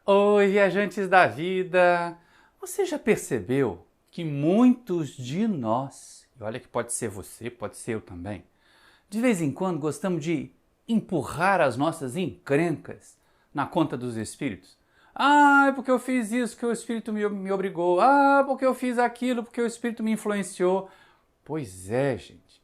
Oi, viajantes da vida! Você já percebeu que muitos de nós, e olha que pode ser você, pode ser eu também, de vez em quando gostamos de empurrar as nossas encrencas na conta dos espíritos? Ah, é porque eu fiz isso que o espírito me obrigou. Ah, porque eu fiz aquilo porque o espírito me influenciou. Pois é, gente.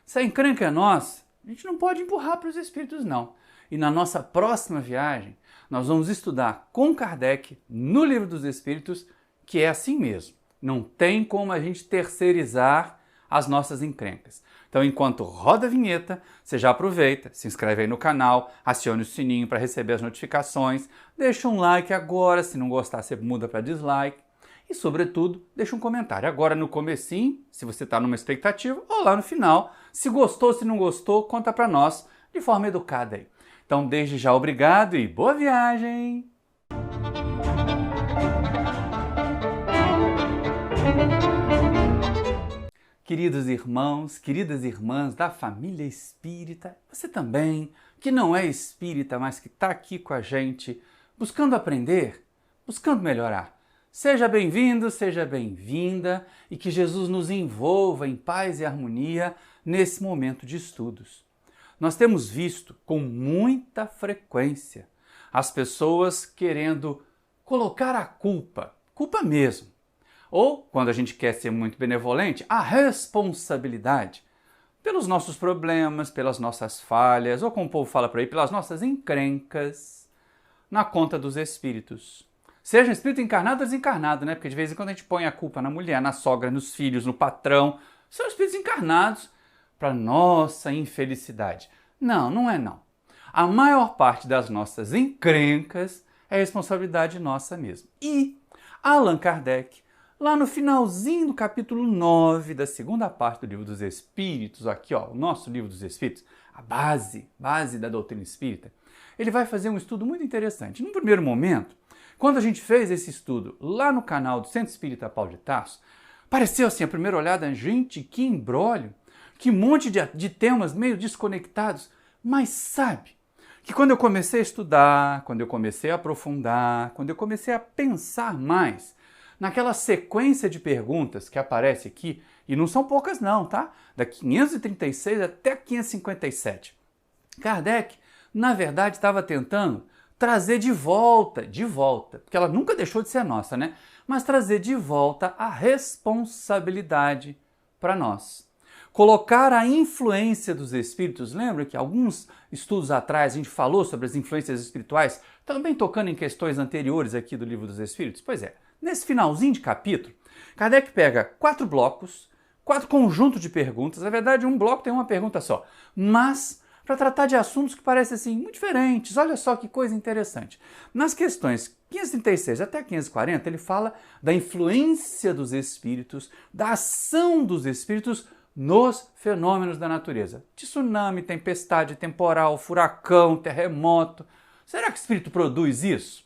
Se a encrenca é nossa, a gente não pode empurrar para os espíritos, não. E na nossa próxima viagem, nós vamos estudar com Kardec, no Livro dos Espíritos, que é assim mesmo. Não tem como a gente terceirizar as nossas encrencas. Então, enquanto roda a vinheta, você já aproveita, se inscreve aí no canal, acione o sininho para receber as notificações, deixa um like agora, se não gostar, você muda para dislike. E, sobretudo, deixa um comentário agora no comecinho, se você está numa expectativa, ou lá no final. Se gostou, se não gostou, conta para nós de forma educada aí. Então, desde já, obrigado e boa viagem! Queridos irmãos, queridas irmãs da família espírita, você também, que não é espírita, mas que está aqui com a gente, buscando aprender, buscando melhorar. Seja bem-vindo, seja bem-vinda e que Jesus nos envolva em paz e harmonia nesse momento de estudos. Nós temos visto com muita frequência as pessoas querendo colocar a culpa mesmo, ou, quando a gente quer ser muito benevolente, a responsabilidade pelos nossos problemas, pelas nossas falhas, ou como o povo fala por aí, pelas nossas encrencas, na conta dos espíritos. Seja espírito encarnado ou desencarnado, né? Porque de vez em quando a gente põe a culpa na mulher, na sogra, nos filhos, no patrão. São espíritos encarnados para nossa infelicidade. Não, não é não. A maior parte das nossas encrencas é responsabilidade nossa mesmo. E Allan Kardec, lá no finalzinho do capítulo 9 da segunda parte do Livro dos Espíritos, aqui ó, o nosso Livro dos Espíritos, a base da doutrina espírita, ele vai fazer um estudo muito interessante. Num primeiro momento, quando a gente fez esse estudo lá no canal do Centro Espírita Paulo de Tarso, pareceu assim, a primeira olhada, gente, que imbróglio, que monte de temas meio desconectados, mas sabe que quando eu comecei a estudar, quando eu comecei a aprofundar, quando eu comecei a pensar mais naquela sequência de perguntas que aparece aqui, e não são poucas não, tá? Da 536 até 557. Kardec, na verdade, estava tentando trazer de volta, porque ela nunca deixou de ser nossa, né? Mas trazer de volta a responsabilidade para nós. Colocar a influência dos espíritos, lembra que alguns estudos atrás a gente falou sobre as influências espirituais, também tocando em questões anteriores aqui do Livro dos Espíritos? Pois é, nesse finalzinho de capítulo, Kardec pega 4 blocos, 4 conjuntos de perguntas, na verdade um bloco tem uma pergunta só, mas para tratar de assuntos que parecem assim muito diferentes. Olha só que coisa interessante. Nas questões 536 até 540, ele fala da influência dos espíritos, da ação dos espíritos nos fenômenos da natureza. Tsunami, tempestade temporal, furacão, terremoto. Será que o espírito produz isso?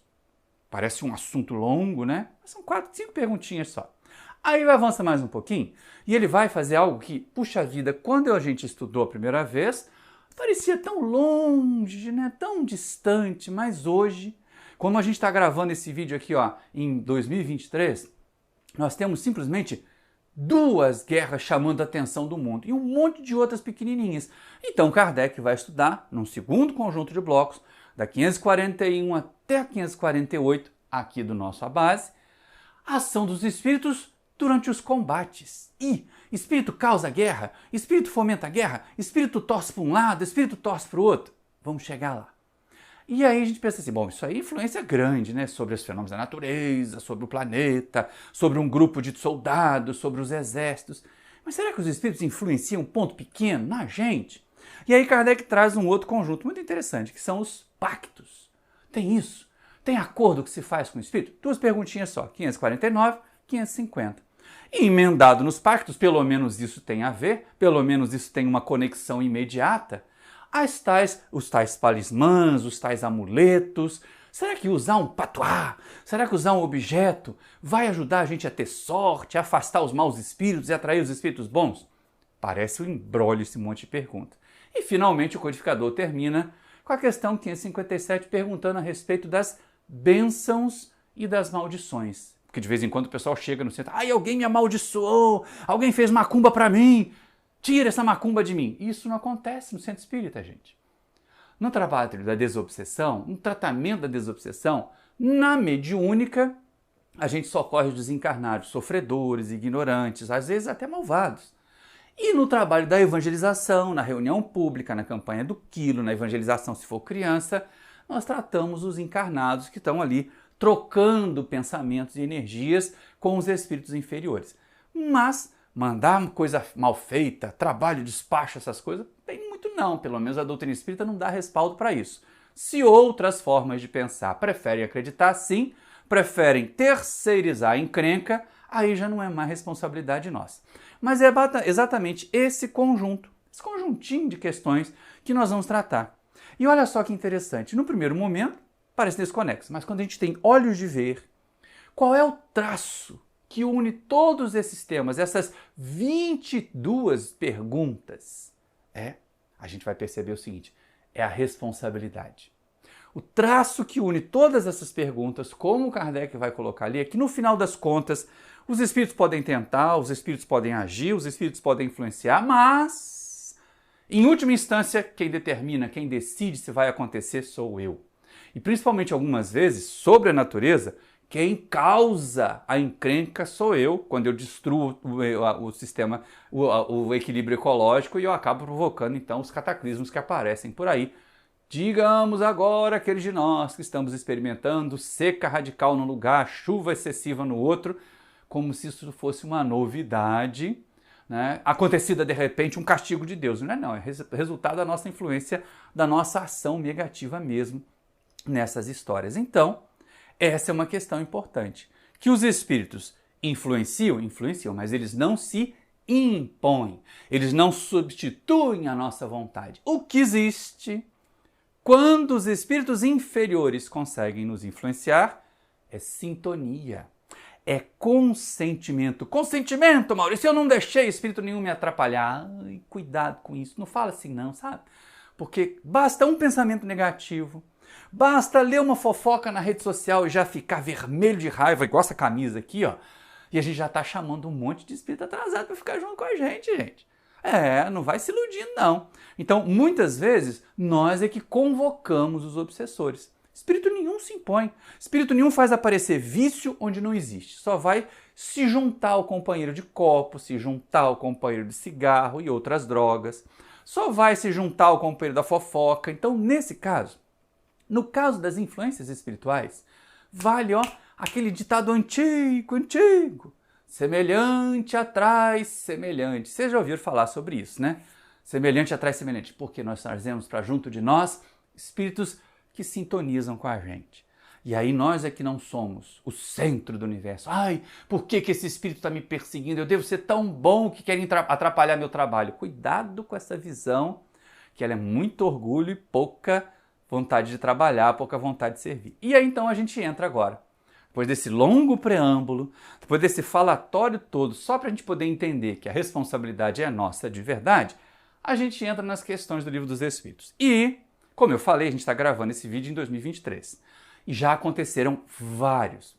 Parece um assunto longo, né? São 4, 5 perguntinhas só. Aí ele avança mais um pouquinho e ele vai fazer algo que, puxa vida, quando a gente estudou a primeira vez, parecia tão longe, né? Tão distante, mas hoje, como a gente está gravando esse vídeo aqui ó, em 2023, nós temos simplesmente 2 guerras chamando a atenção do mundo e um monte de outras pequenininhas. Então Kardec vai estudar, num segundo conjunto de blocos, da 541 até a 548, aqui do nosso base, a ação dos espíritos durante os combates. E espírito causa guerra, espírito fomenta a guerra, espírito torce para um lado, espírito torce para o outro. Vamos chegar lá. E aí a gente pensa assim, bom, isso aí é influência grande, né? Sobre os fenômenos da natureza, sobre o planeta, sobre um grupo de soldados, sobre os exércitos. Mas será que os espíritos influenciam um ponto pequeno na gente? E aí Kardec traz um outro conjunto muito interessante, que são os pactos. Tem isso? Tem acordo que se faz com o espírito? 2 perguntinhas só, 549, 550. E emendado nos pactos, pelo menos isso tem a ver, pelo menos isso tem uma conexão imediata, os tais talismãs, os tais amuletos. Será que usar um patuá, será que usar um objeto vai ajudar a gente a ter sorte, a afastar os maus espíritos e atrair os espíritos bons? Parece um imbróglio esse monte de perguntas. E finalmente o codificador termina com a questão 557 perguntando a respeito das bênçãos e das maldições. Porque de vez em quando o pessoal chega no centro, ai, alguém me amaldiçoou, alguém fez macumba para mim, tira essa macumba de mim. Isso não acontece no centro espírita, gente. No trabalho da desobsessão, no tratamento da desobsessão, na mediúnica, a gente socorre os desencarnados, sofredores, ignorantes, às vezes até malvados. E no trabalho da evangelização, na reunião pública, na campanha do quilo, na evangelização se for criança, nós tratamos os encarnados que estão ali trocando pensamentos e energias com os espíritos inferiores. Mas mandar coisa mal feita, trabalho, despacho, essas coisas, tem muito não. Pelo menos a doutrina espírita não dá respaldo para isso. Se outras formas de pensar preferem acreditar sim, preferem terceirizar a encrenca, aí já não é mais responsabilidade nossa. Mas é exatamente esse conjuntinho de questões que nós vamos tratar. E olha só que interessante, no primeiro momento parece desconexo, mas quando a gente tem olhos de ver, qual é o traço que une todos esses temas, essas 22 perguntas? A gente vai perceber o seguinte, é a responsabilidade. O traço que une todas essas perguntas, como Kardec vai colocar ali, é que no final das contas, os espíritos podem tentar, os espíritos podem agir, os espíritos podem influenciar, mas, em última instância, quem determina, quem decide se vai acontecer sou eu. E principalmente algumas vezes, sobre a natureza, quem causa a encrenca sou eu, quando eu destruo o sistema, o equilíbrio ecológico, e eu acabo provocando então os cataclismos que aparecem por aí. Digamos agora aqueles de nós que estamos experimentando seca radical num lugar, chuva excessiva no outro, como se isso fosse uma novidade, né? Acontecida de repente, um castigo de Deus. Não, é resultado da nossa influência, da nossa ação negativa mesmo nessas histórias. Então, essa é uma questão importante. Que os espíritos influenciam, mas eles não se impõem, eles não substituem a nossa vontade. O que existe quando os espíritos inferiores conseguem nos influenciar é sintonia, é consentimento. Consentimento, Maurício, eu não deixei espírito nenhum me atrapalhar. Ai, cuidado com isso, não fala assim não, sabe? Porque basta um pensamento negativo, basta ler uma fofoca na rede social e já ficar vermelho de raiva, igual essa camisa aqui, ó, e a gente já tá chamando um monte de espírito atrasado para ficar junto com a gente. Não vai se iludindo não. Então, muitas vezes, nós é que convocamos os obsessores. Espírito nenhum se impõe. Espírito nenhum faz aparecer vício onde não existe. Só vai se juntar ao companheiro de copo, se juntar ao companheiro de cigarro e outras drogas. Só vai se juntar ao companheiro da fofoca. Então, nesse caso, no caso das influências espirituais, vale aquele ditado antigo. Semelhante atrai semelhante. Vocês já ouviram falar sobre isso, né? Semelhante atrai semelhante. Porque nós trazemos para junto de nós espíritos que sintonizam com a gente. E aí nós é que não somos o centro do universo. Ai, por que esse espírito está me perseguindo? Eu devo ser tão bom que querem atrapalhar meu trabalho. Cuidado com essa visão, que ela é muito orgulho e pouca vontade de trabalhar, pouca vontade de servir. E aí então a gente entra agora. Depois desse longo preâmbulo, depois desse falatório todo, só para a gente poder entender que a responsabilidade é nossa de verdade, a gente entra nas questões do Livro dos Espíritos. E, como eu falei, a gente está gravando esse vídeo em 2023. E já aconteceram vários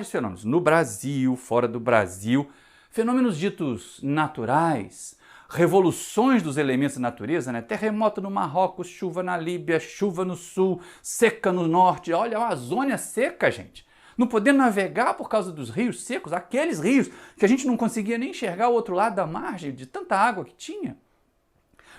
fenômenos. No Brasil, fora do Brasil, fenômenos ditos naturais, revoluções dos elementos da natureza, né? Terremoto no Marrocos, chuva na Líbia, chuva no sul, seca no norte. Olha, a Amazônia seca, gente. Não poder navegar por causa dos rios secos, aqueles rios que a gente não conseguia nem enxergar o outro lado da margem de tanta água que tinha.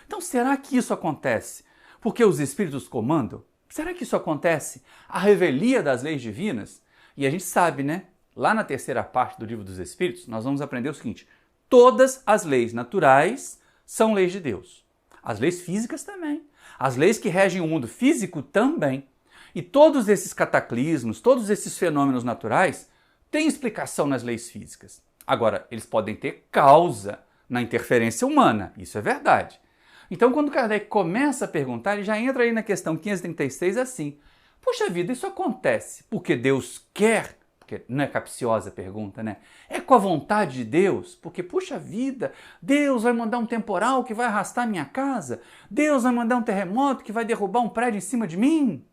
Então, será que isso acontece porque os espíritos comandam? Será que isso acontece à revelia das leis divinas? E a gente sabe, né? Lá na terceira parte do Livro dos Espíritos, nós vamos aprender o seguinte: todas as leis naturais são leis de Deus. As leis físicas também. As leis que regem o mundo físico também. E todos esses cataclismos, todos esses fenômenos naturais têm explicação nas leis físicas. Agora, eles podem ter causa na interferência humana, isso é verdade. Então, quando Kardec começa a perguntar, ele já entra aí na questão 536 assim: puxa vida, isso acontece porque Deus quer? Porque não é capciosa a pergunta, né? É com a vontade de Deus? Porque, puxa vida, Deus vai mandar um temporal que vai arrastar minha casa? Deus vai mandar um terremoto que vai derrubar um prédio em cima de mim?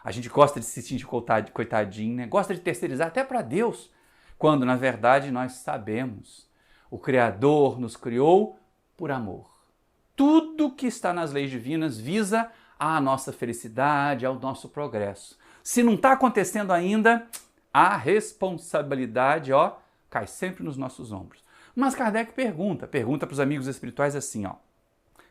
A gente gosta de se sentir coitadinho, né? Gosta de terceirizar até para Deus, quando na verdade nós sabemos. O Criador nos criou por amor. Tudo que está nas leis divinas visa a nossa felicidade, ao nosso progresso. Se não está acontecendo ainda, a responsabilidade, cai sempre nos nossos ombros. Mas Kardec pergunta para os amigos espirituais assim,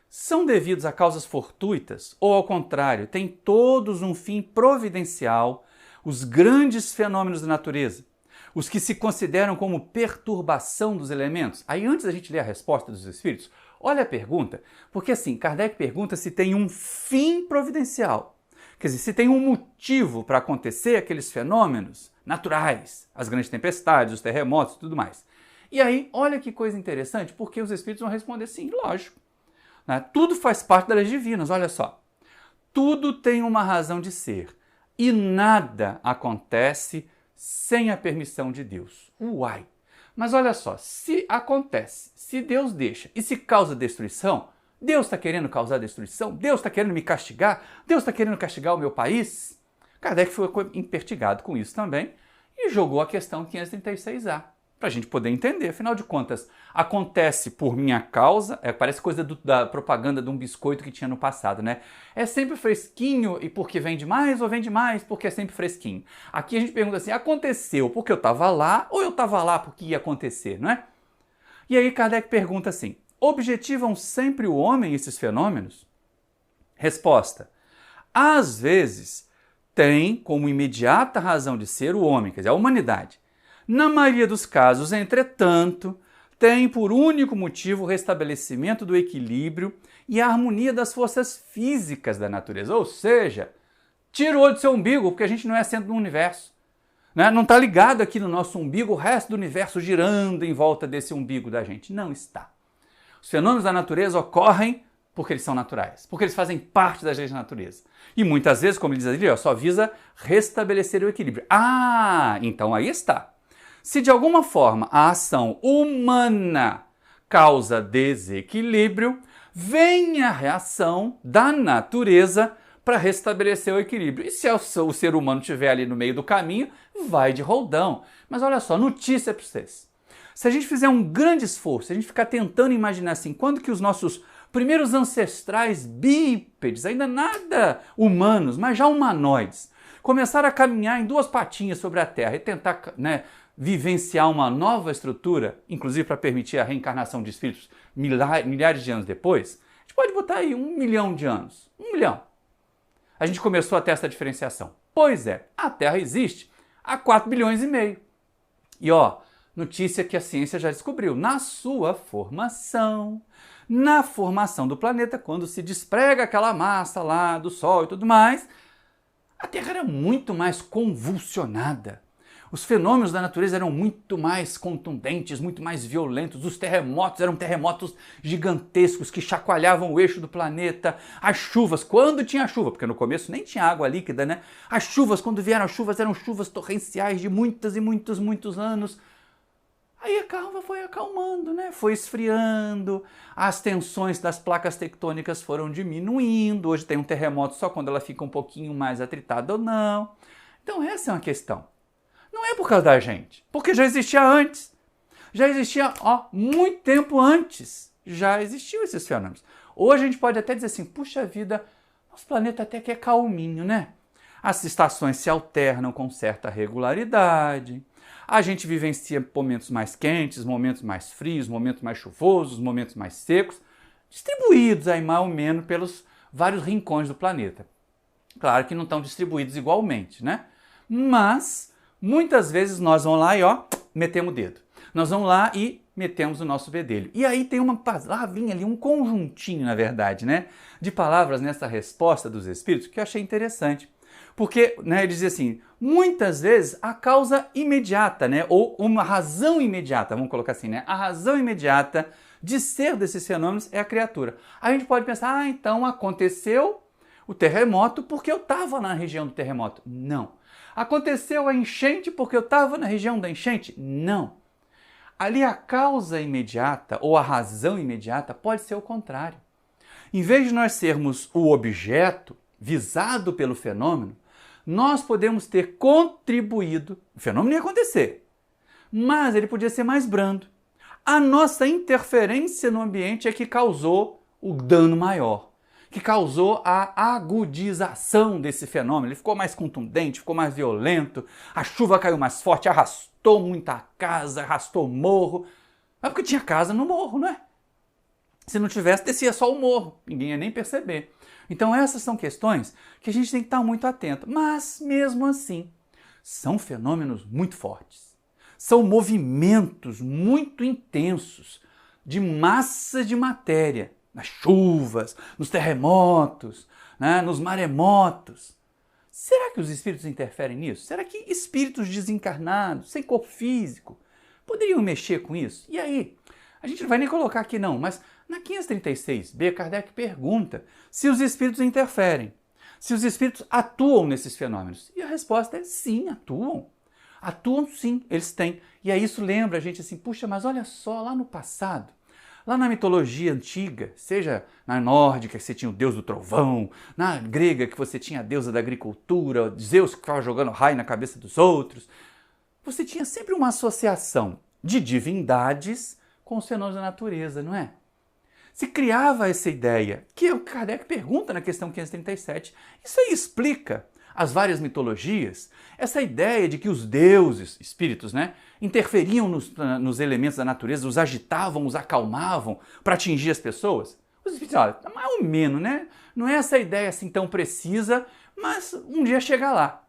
são devidos a causas fortuitas ou, ao contrário, têm todos um fim providencial os grandes fenômenos da natureza, os que se consideram como perturbação dos elementos? Aí, antes da gente ler a resposta dos espíritos, olha a pergunta, porque assim, Kardec pergunta se tem um fim providencial. Quer dizer, se tem um motivo para acontecer aqueles fenômenos naturais, as grandes tempestades, os terremotos e tudo mais. E aí, olha que coisa interessante, porque os espíritos vão responder sim, lógico. Né? Tudo faz parte das leis divinas, olha só. Tudo tem uma razão de ser e nada acontece sem a permissão de Deus. Uai! Mas olha só, se acontece, se Deus deixa e se causa destruição, Deus está querendo causar destruição? Deus está querendo me castigar? Deus está querendo castigar o meu país? Kardec foi impertigado com isso também e jogou a questão 536A, para a gente poder entender. Afinal de contas, acontece por minha causa, parece coisa da propaganda de um biscoito que tinha no passado, né? É sempre fresquinho e porque vende mais ou vende mais porque é sempre fresquinho? Aqui a gente pergunta assim, aconteceu porque eu estava lá ou eu estava lá porque ia acontecer, não é? E aí Kardec pergunta assim, objetivam sempre o homem esses fenômenos? Resposta, às vezes tem como imediata razão de ser o homem, quer dizer, a humanidade. Na maioria dos casos, entretanto, tem por único motivo o restabelecimento do equilíbrio e a harmonia das forças físicas da natureza. Ou seja, tira o olho do seu umbigo, porque a gente não é centro do universo. Né? Não está ligado aqui no nosso umbigo o resto do universo girando em volta desse umbigo da gente. Não está. Os fenômenos da natureza ocorrem porque eles são naturais, porque eles fazem parte das leis da natureza. E muitas vezes, como ele diz ali, só visa restabelecer o equilíbrio. Ah, então aí está. Se de alguma forma a ação humana causa desequilíbrio, vem a reação da natureza para restabelecer o equilíbrio. E se o ser humano estiver ali no meio do caminho, vai de roldão. Mas olha só, notícia para vocês. Se a gente fizer um grande esforço, se a gente ficar tentando imaginar assim, quando que os nossos primeiros ancestrais bípedes, ainda nada humanos, mas já humanoides, começaram a caminhar em duas patinhas sobre a Terra e tentar, vivenciar uma nova estrutura, inclusive para permitir a reencarnação de espíritos milhares de anos depois, a gente pode botar aí 1 milhão de anos. 1 milhão. A gente começou a ter essa diferenciação. Pois é, a Terra existe há 4 bilhões e meio. E notícia que a ciência já descobriu, na sua formação, na formação do planeta, quando se desprega aquela massa lá do Sol e tudo mais, a Terra era muito mais convulsionada. Os fenômenos da natureza eram muito mais contundentes, muito mais violentos. Os terremotos eram terremotos gigantescos que chacoalhavam o eixo do planeta. As chuvas, quando tinha chuva, porque no começo nem tinha água líquida, né? As chuvas, quando vieram as chuvas, eram chuvas torrenciais de muitos e muitos anos. Aí a calma foi acalmando, né? Foi esfriando, as tensões das placas tectônicas foram diminuindo. Hoje tem um terremoto só quando ela fica um pouquinho mais atritada ou não. Então essa é uma questão. Não é por causa da gente, porque já existia antes. Já existia, muito tempo antes. Já existiam esses fenômenos. Hoje a gente pode até dizer assim, puxa vida, nosso planeta até que é calminho, né? As estações se alternam com certa regularidade. A gente vivencia momentos mais quentes, momentos mais frios, momentos mais chuvosos, momentos mais secos, distribuídos aí mais ou menos pelos vários rincões do planeta. Claro que não estão distribuídos igualmente, né? Mas muitas vezes nós vamos lá e metemos o dedo. Nós vamos lá e metemos o nosso bedelho. E aí tem vinha ali um conjuntinho, na verdade, né, de palavras nessa resposta dos espíritos que eu achei interessante. Porque, ele diz assim, muitas vezes a causa imediata, ou uma razão imediata, vamos colocar assim, a razão imediata de ser desses fenômenos é a criatura. A gente pode pensar, então aconteceu o terremoto porque eu estava na região do terremoto. Não. Aconteceu a enchente porque eu estava na região da enchente? Não. Ali a causa imediata ou a razão imediata pode ser o contrário. Em vez de nós sermos o objeto visado pelo fenômeno, nós podemos ter contribuído, o fenômeno ia acontecer, mas ele podia ser mais brando. A nossa interferência no ambiente é que causou o dano maior, que causou a agudização desse fenômeno. Ele ficou mais contundente, ficou mais violento, a chuva caiu mais forte, arrastou muita casa, arrastou o morro. Mas porque tinha casa no morro, não é? Se não tivesse, descia só o morro, ninguém ia nem perceber. Então essas são questões que a gente tem que estar muito atento. Mas, mesmo assim, são fenômenos muito fortes. São movimentos muito intensos de massas de matéria, nas chuvas, nos terremotos, né, nos maremotos. Será que os espíritos interferem nisso? Será que espíritos desencarnados, sem corpo físico, poderiam mexer com isso? E aí? A gente não vai nem colocar aqui não, mas na 536b, Kardec pergunta se os espíritos interferem, se os espíritos atuam nesses fenômenos. E a resposta é sim, atuam. Atuam sim, eles têm. E aí isso lembra a gente assim, puxa, mas olha só, lá no passado, lá na mitologia antiga, seja na nórdica que você tinha o deus do trovão, na grega que você tinha a deusa da agricultura, Zeus que ficava jogando raio na cabeça dos outros, você tinha sempre uma associação de divindades com os fenômenos da natureza, não é? Se criava essa ideia, que é o que Kardec pergunta na questão 537. Isso aí explica as várias mitologias, essa ideia de que os deuses, espíritos, né, interferiam nos elementos da natureza, os agitavam, os acalmavam para atingir as pessoas. Os espíritos, olha, mais ou menos, né? Não é essa ideia assim tão precisa, mas um dia chega lá.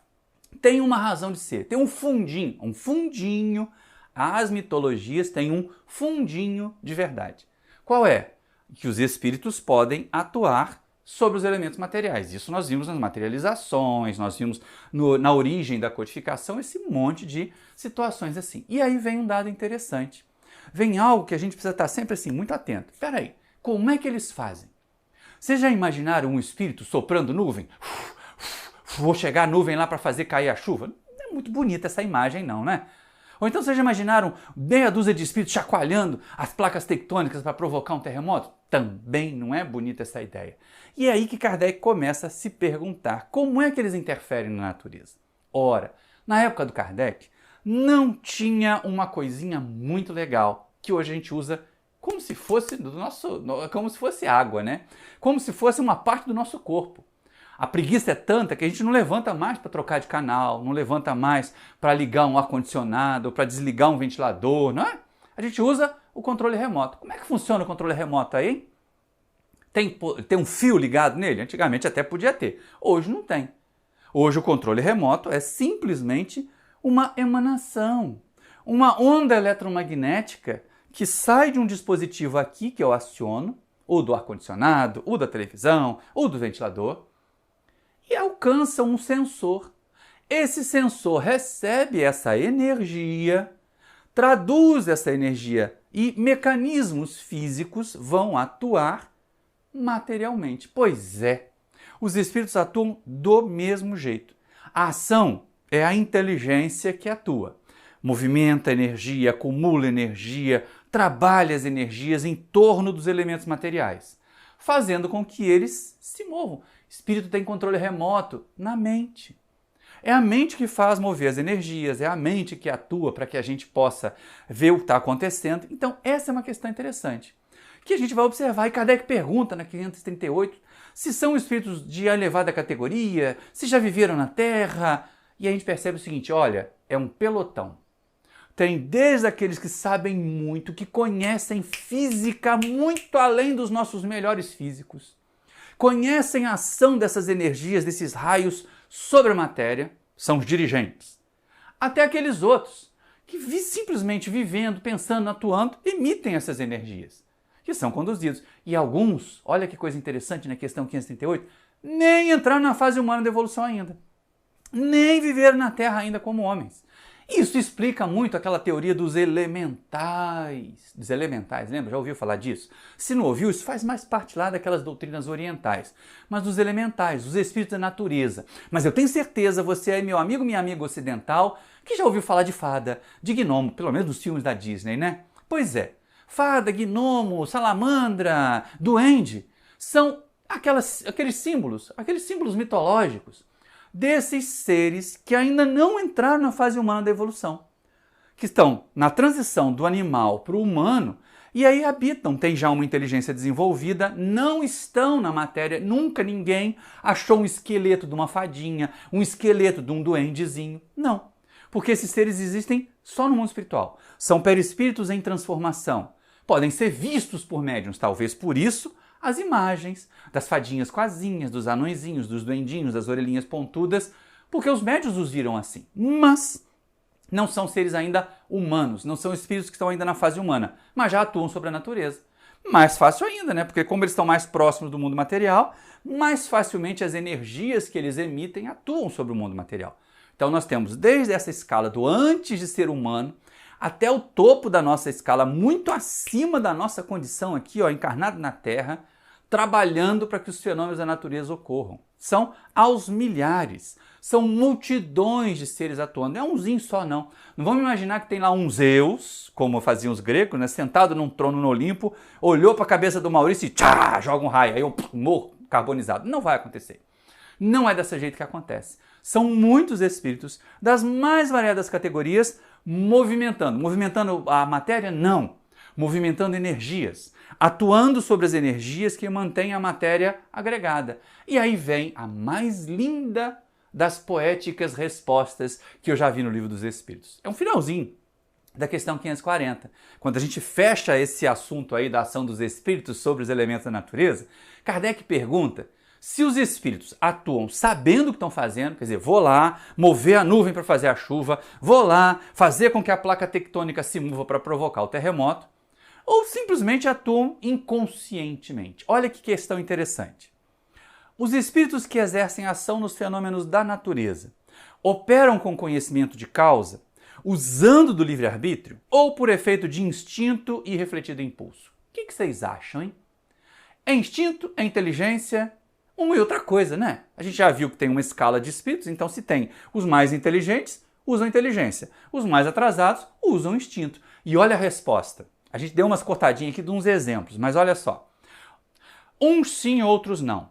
Tem uma razão de ser, tem um fundinho. As mitologias têm um fundinho de verdade. Qual é? Que os espíritos podem atuar sobre os elementos materiais. Isso nós vimos nas materializações, nós vimos na origem da codificação, esse monte de situações assim. E aí vem um dado interessante. Vem algo que a gente precisa estar sempre assim, muito atento. Espera aí, como é que eles fazem? Vocês já imaginaram um espírito soprando nuvem? Vou chegar a nuvem lá para fazer cair a chuva? Não é muito bonita essa imagem não, né? Ou então vocês já imaginaram meia dúzia de espíritos chacoalhando as placas tectônicas para provocar um terremoto? Também não é bonita essa ideia. E é aí que Kardec começa a se perguntar como é que eles interferem na natureza. Ora, na época do Kardec, não tinha uma coisinha muito legal que hoje a gente usa como se fosse como se fosse água, né? Como se fosse uma parte do nosso corpo. A preguiça é tanta que a gente não levanta mais para trocar de canal, não levanta mais para ligar um ar-condicionado, para desligar um ventilador, não é? A gente usa o controle remoto. Como é que funciona o controle remoto aí, hein? Tem um fio ligado nele? Antigamente até podia ter. Hoje não tem. Hoje o controle remoto é simplesmente uma emanação, uma onda eletromagnética que sai de um dispositivo aqui que eu aciono, ou do ar-condicionado, ou da televisão, ou do ventilador, e alcança um sensor. Esse sensor recebe essa energia, traduz essa energia e mecanismos físicos vão atuar materialmente. Pois é, os espíritos atuam do mesmo jeito. A ação é a inteligência que atua. Movimenta energia, acumula energia, trabalha as energias em torno dos elementos materiais, fazendo com que eles se movam. Espírito tem controle remoto na mente. É a mente que faz mover as energias, é a mente que atua para que a gente possa ver o que está acontecendo. Então, essa é uma questão interessante, que a gente vai observar. E Kardec pergunta na 538 se são espíritos de elevada categoria, se já viveram na Terra. E a gente percebe o seguinte, olha, é um pelotão. Tem desde aqueles que sabem muito, que conhecem física muito além dos nossos melhores físicos, conhecem a ação dessas energias, desses raios sobre a matéria, são os dirigentes. Até aqueles outros que simplesmente vivendo, pensando, atuando, emitem essas energias, que são conduzidos. E alguns, olha que coisa interessante na questão 538, nem entraram na fase humana da evolução ainda, nem viveram na Terra ainda como homens. Isso explica muito aquela teoria dos elementais. Dos elementais, lembra? Já ouviu falar disso? Se não ouviu, isso faz mais parte lá daquelas doutrinas orientais. Mas dos elementais, os espíritos da natureza. Mas eu tenho certeza, você é meu amigo, minha amiga ocidental, que já ouviu falar de fada, de gnomo, pelo menos nos filmes da Disney, né? Pois é, fada, gnomo, salamandra, duende, são aqueles símbolos mitológicos desses seres que ainda não entraram na fase humana da evolução, que estão na transição do animal para o humano e aí habitam, têm já uma inteligência desenvolvida, não estão na matéria, nunca ninguém achou um esqueleto de uma fadinha, um esqueleto de um duendezinho, não. Porque esses seres existem só no mundo espiritual. São perispíritos em transformação. Podem ser vistos por médiuns, talvez por isso as imagens das fadinhas com asinhas, dos anõezinhos, dos duendinhos, das orelhinhas pontudas, porque os médiuns os viram assim. Mas não são seres ainda humanos, não são espíritos que estão ainda na fase humana, mas já atuam sobre a natureza. Mais fácil ainda, né? Porque como eles estão mais próximos do mundo material, mais facilmente as energias que eles emitem atuam sobre o mundo material. Então nós temos desde essa escala do antes de ser humano até o topo da nossa escala, muito acima da nossa condição aqui, ó, encarnado na Terra, trabalhando para que os fenômenos da natureza ocorram. São aos milhares, são multidões de seres atuando, não é umzinho só não. Não vamos imaginar que tem lá um Zeus, como faziam os gregos, né, sentado num trono no Olimpo, olhou para a cabeça do Maurício e tchá, joga um raio, aí eu morro carbonizado. Não vai acontecer. Não é desse jeito que acontece. São muitos espíritos das mais variadas categorias movimentando a matéria? Não. Movimentando energias, atuando sobre as energias que mantêm a matéria agregada. E aí vem a mais linda das poéticas respostas que eu já vi no Livro dos Espíritos. É um finalzinho da questão 540. Quando a gente fecha esse assunto aí da ação dos espíritos sobre os elementos da natureza, Kardec pergunta se os espíritos atuam sabendo o que estão fazendo, quer dizer, vou lá mover a nuvem para fazer a chuva, vou lá fazer com que a placa tectônica se mova para provocar o terremoto, ou simplesmente atuam inconscientemente. Olha que questão interessante. Os espíritos que exercem ação nos fenômenos da natureza operam com conhecimento de causa, usando do livre-arbítrio, ou por efeito de instinto e refletido impulso? O que vocês acham, hein? É instinto? É inteligência? Uma e outra coisa, né? A gente já viu que tem uma escala de espíritos, então se tem os mais inteligentes, usam inteligência. Os mais atrasados, usam instinto. E olha a resposta. A gente deu umas cortadinhas aqui de uns exemplos, mas olha só. Uns sim, outros não.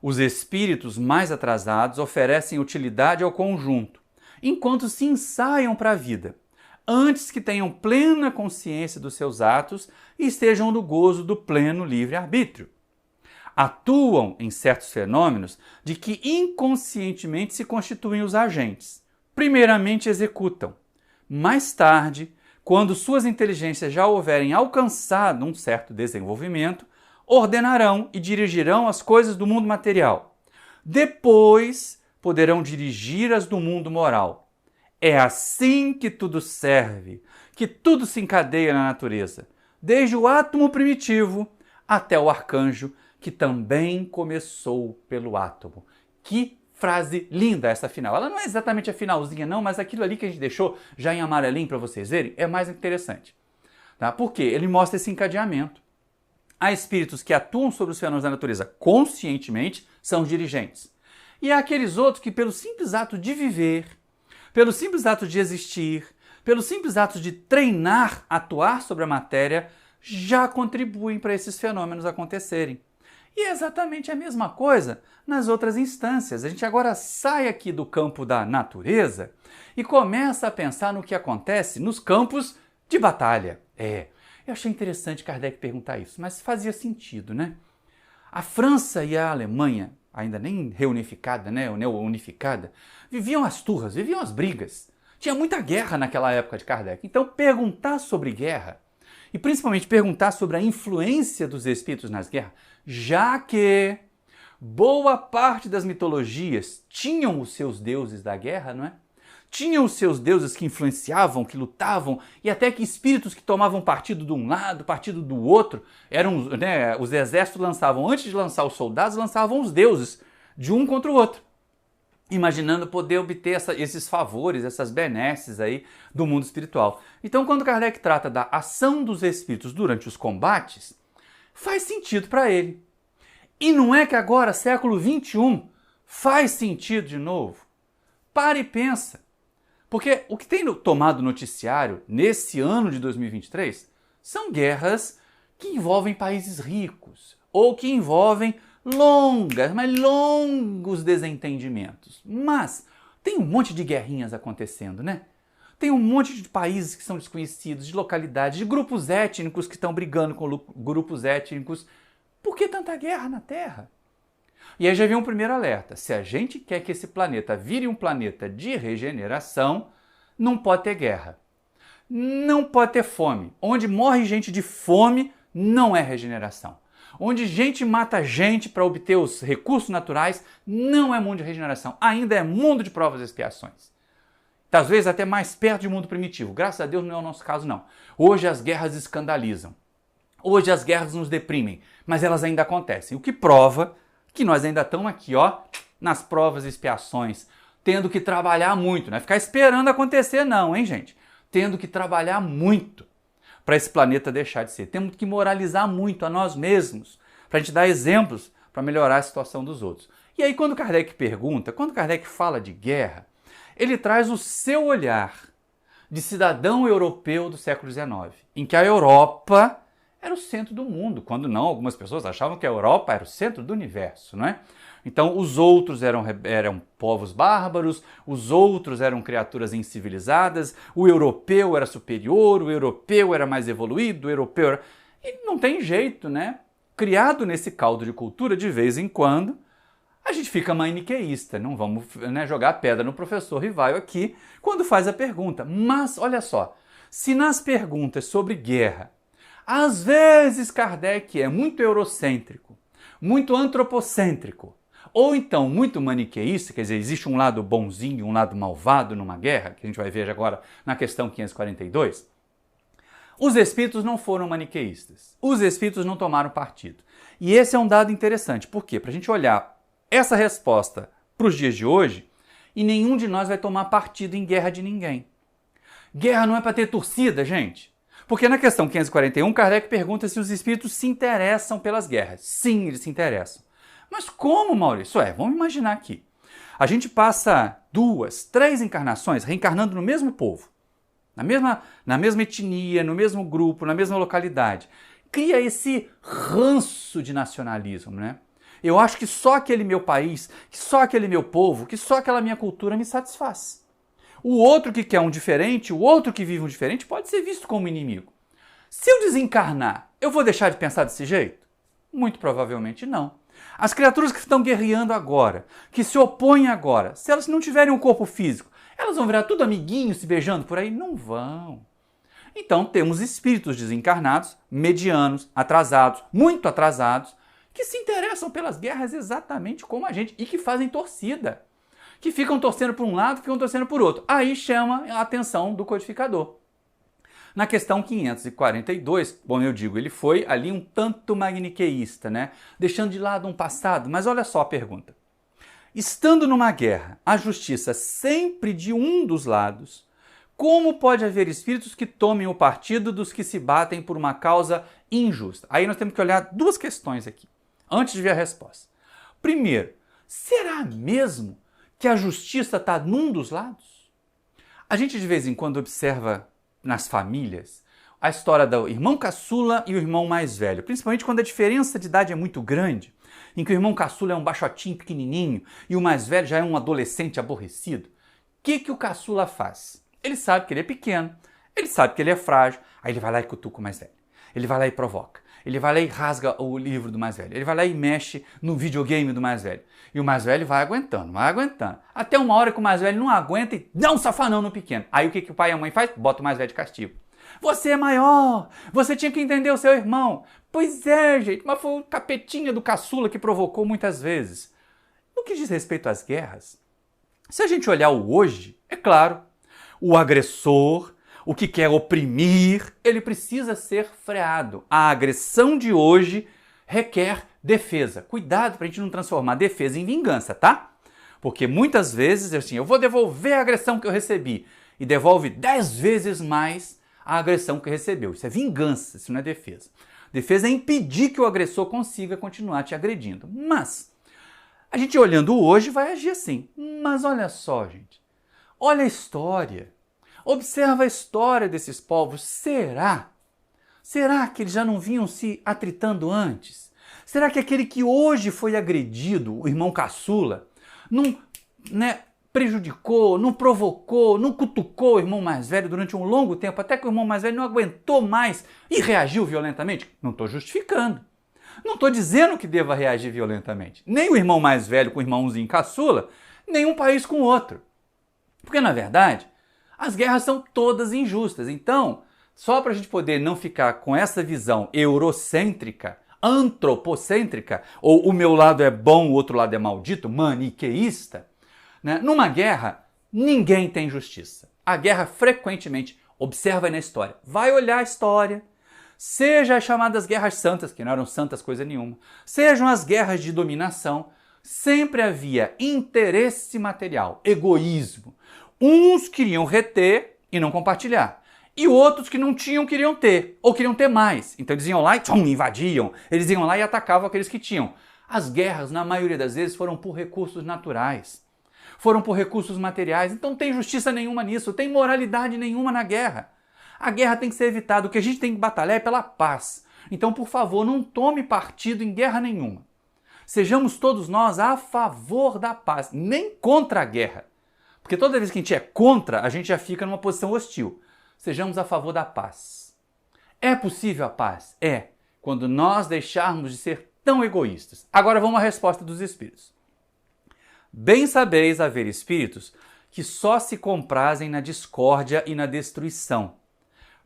Os espíritos mais atrasados oferecem utilidade ao conjunto, enquanto se ensaiam para a vida, antes que tenham plena consciência dos seus atos e estejam no gozo do pleno livre-arbítrio. Atuam em certos fenômenos de que inconscientemente se constituem os agentes. Primeiramente executam. Mais tarde, quando suas inteligências já houverem alcançado um certo desenvolvimento, ordenarão e dirigirão as coisas do mundo material. Depois, poderão dirigir as do mundo moral. É assim que tudo serve, que tudo se encadeia na natureza, desde o átomo primitivo até o arcanjo, que também começou pelo átomo. Que frase linda essa final. Ela não é exatamente a finalzinha não, mas aquilo ali que a gente deixou já em amarelinho para vocês verem é mais interessante. Tá? Por quê? Ele mostra esse encadeamento. Há espíritos que atuam sobre os fenômenos da natureza conscientemente, são os dirigentes. E há aqueles outros que pelo simples ato de viver, pelo simples ato de existir, pelo simples ato de treinar, atuar sobre a matéria, já contribuem para esses fenômenos acontecerem. E é exatamente a mesma coisa nas outras instâncias. A gente agora sai aqui do campo da natureza e começa a pensar no que acontece nos campos de batalha. Eu achei interessante Kardec perguntar isso, mas fazia sentido, né? A França e a Alemanha, ainda nem reunificada, né, ou neounificada, viviam as turras, viviam as brigas. Tinha muita guerra naquela época de Kardec. Então perguntar sobre guerra, e principalmente perguntar sobre a influência dos espíritos nas guerras, já que boa parte das mitologias tinham os seus deuses da guerra, não é? Tinham os seus deuses que influenciavam, que lutavam, e até que espíritos que tomavam partido de um lado, partido do outro, eram, né, os exércitos lançavam, antes de lançar os soldados, lançavam os deuses de um contra o outro, imaginando poder obter esses favores, essas benesses aí do mundo espiritual. Então, quando Kardec trata da ação dos espíritos durante os combates, faz sentido para ele. E não é que agora, século XXI, faz sentido de novo? Para e pensa. Porque o que tem tomado noticiário nesse ano de 2023 são guerras que envolvem países ricos ou que envolvem longas, mas longos desentendimentos. Mas tem um monte de guerrinhas acontecendo, né? Tem um monte de países que são desconhecidos, de localidades, de grupos étnicos que estão brigando com grupos étnicos. Por que tanta guerra na Terra? E aí já vem um primeiro alerta. Se a gente quer que esse planeta vire um planeta de regeneração, não pode ter guerra. Não pode ter fome. Onde morre gente de fome, não é regeneração. Onde gente mata gente para obter os recursos naturais, não é mundo de regeneração. Ainda é mundo de provas e expiações. Às vezes até mais perto de mundo primitivo. Graças a Deus não é o nosso caso, não. Hoje as guerras escandalizam. Hoje as guerras nos deprimem. Mas elas ainda acontecem. O que prova que nós ainda estamos aqui, ó, nas provas e expiações, tendo que trabalhar muito. Não é ficar esperando acontecer, não, hein, gente? Tendo que trabalhar muito para esse planeta deixar de ser. Temos que moralizar muito a nós mesmos, para a gente dar exemplos para melhorar a situação dos outros. E aí, quando Kardec pergunta, quando Kardec fala de guerra, ele traz o seu olhar de cidadão europeu do século XIX, em que a Europa era o centro do mundo, quando não, algumas pessoas achavam que a Europa era o centro do universo, não é? Então, os outros eram povos bárbaros, os outros eram criaturas incivilizadas, o europeu era superior, o europeu era mais evoluído, o europeu era... E não tem jeito, né? Criado nesse caldo de cultura, de vez em quando, a gente fica maniqueísta. Não vamos, né, jogar pedra no professor Rivaio aqui quando faz a pergunta. Mas, olha só, se nas perguntas sobre guerra, às vezes Kardec é muito eurocêntrico, muito antropocêntrico, ou então muito maniqueísta, quer dizer, existe um lado bonzinho e um lado malvado numa guerra, que a gente vai ver agora na questão 542, os espíritos não foram maniqueístas, os espíritos não tomaram partido. E esse é um dado interessante, por quê? Para a gente olhar essa resposta para os dias de hoje, e nenhum de nós vai tomar partido em guerra de ninguém. Guerra não é para ter torcida, gente. Porque na questão 541, Kardec pergunta se os espíritos se interessam pelas guerras. Sim, eles se interessam. Mas como, Maurício? Vamos imaginar aqui. A gente passa 2, 3 encarnações reencarnando no mesmo povo, na mesma etnia, no mesmo grupo, na mesma localidade. Cria esse ranço de nacionalismo, né? Eu acho que só aquele meu país, que só aquele meu povo, que só aquela minha cultura me satisfaz. O outro que quer um diferente, o outro que vive um diferente, pode ser visto como inimigo. Se eu desencarnar, eu vou deixar de pensar desse jeito? Muito provavelmente não. As criaturas que estão guerreando agora, que se opõem agora, se elas não tiverem um corpo físico, elas vão virar tudo amiguinhos se beijando por aí? Não vão. Então temos espíritos desencarnados, medianos, atrasados, muito atrasados, que se interessam pelas guerras exatamente como a gente e que fazem torcida. Que ficam torcendo por um lado, ficam torcendo por outro. Aí chama a atenção do codificador. Na questão 542, bom, eu digo, ele foi ali um tanto maniqueísta, né? Deixando de lado um passado, mas olha só a pergunta. Estando numa guerra, a justiça sempre de um dos lados, como pode haver espíritos que tomem o partido dos que se batem por uma causa injusta? Aí nós temos que olhar 2 questões aqui, antes de ver a resposta. Primeiro, será mesmo que a justiça está num dos lados? A gente de vez em quando observa nas famílias a história do irmão caçula e o irmão mais velho, principalmente quando a diferença de idade é muito grande, em que o irmão caçula é um baixotinho pequenininho e o mais velho já é um adolescente aborrecido. O que o caçula faz? Ele sabe que ele é pequeno, ele sabe que ele é frágil, aí ele vai lá e cutuca o mais velho, ele vai lá e provoca. Ele vai lá e rasga o livro do mais velho. Ele vai lá e mexe no videogame do mais velho. E o mais velho vai aguentando. Até uma hora que o mais velho não aguenta e dá um safanão no pequeno. Aí o que o pai e a mãe faz? Bota o mais velho de castigo. Você é maior! Você tinha que entender o seu irmão. Pois é, gente, mas foi o capetinha do caçula que provocou muitas vezes. No que diz respeito às guerras, se a gente olhar o hoje, é claro, o agressor, o que quer oprimir, ele precisa ser freado. A agressão de hoje requer defesa. Cuidado para a gente não transformar defesa em vingança, tá? Porque muitas vezes, assim, eu vou devolver a agressão que eu recebi. E devolve 10 vezes mais a agressão que recebeu. Isso é vingança, isso não é defesa. Defesa é impedir que o agressor consiga continuar te agredindo. Mas a gente olhando hoje vai agir assim. Mas olha só, gente. Olha a história. Observa a história desses povos. Será que eles já não vinham se atritando antes? Será que aquele que hoje foi agredido, o irmão caçula, não, prejudicou, não provocou, não cutucou o irmão mais velho durante um longo tempo, até que o irmão mais velho não aguentou mais e reagiu violentamente? Não estou justificando. Não estou dizendo que deva reagir violentamente. Nem o irmão mais velho com o irmãozinho caçula, nem um país com o outro. Porque, na verdade, as guerras são todas injustas. Então, só para a gente poder não ficar com essa visão eurocêntrica, antropocêntrica, ou o meu lado é bom, o outro lado é maldito, maniqueísta, né? Numa guerra, ninguém tem justiça. A guerra frequentemente, observa aí na história, vai olhar a história, seja as chamadas guerras santas, que não eram santas coisa nenhuma, sejam as guerras de dominação, sempre havia interesse material, egoísmo. Uns queriam reter e não compartilhar. E outros que não tinham queriam ter, ou queriam ter mais. Então eles iam lá e invadiam, eles iam lá e atacavam aqueles que tinham. As guerras, na maioria das vezes, foram por recursos naturais. Foram por recursos materiais, então não tem justiça nenhuma nisso, não tem moralidade nenhuma na guerra. A guerra tem que ser evitada, o que a gente tem que batalhar é pela paz. Então, por favor, não tome partido em guerra nenhuma. Sejamos todos nós a favor da paz, nem contra a guerra. Porque toda vez que a gente é contra, a gente já fica numa posição hostil. Sejamos a favor da paz. É possível a paz? É, quando nós deixarmos de ser tão egoístas. Agora vamos à resposta dos espíritos. Bem sabeis haver espíritos que só se comprazem na discórdia e na destruição.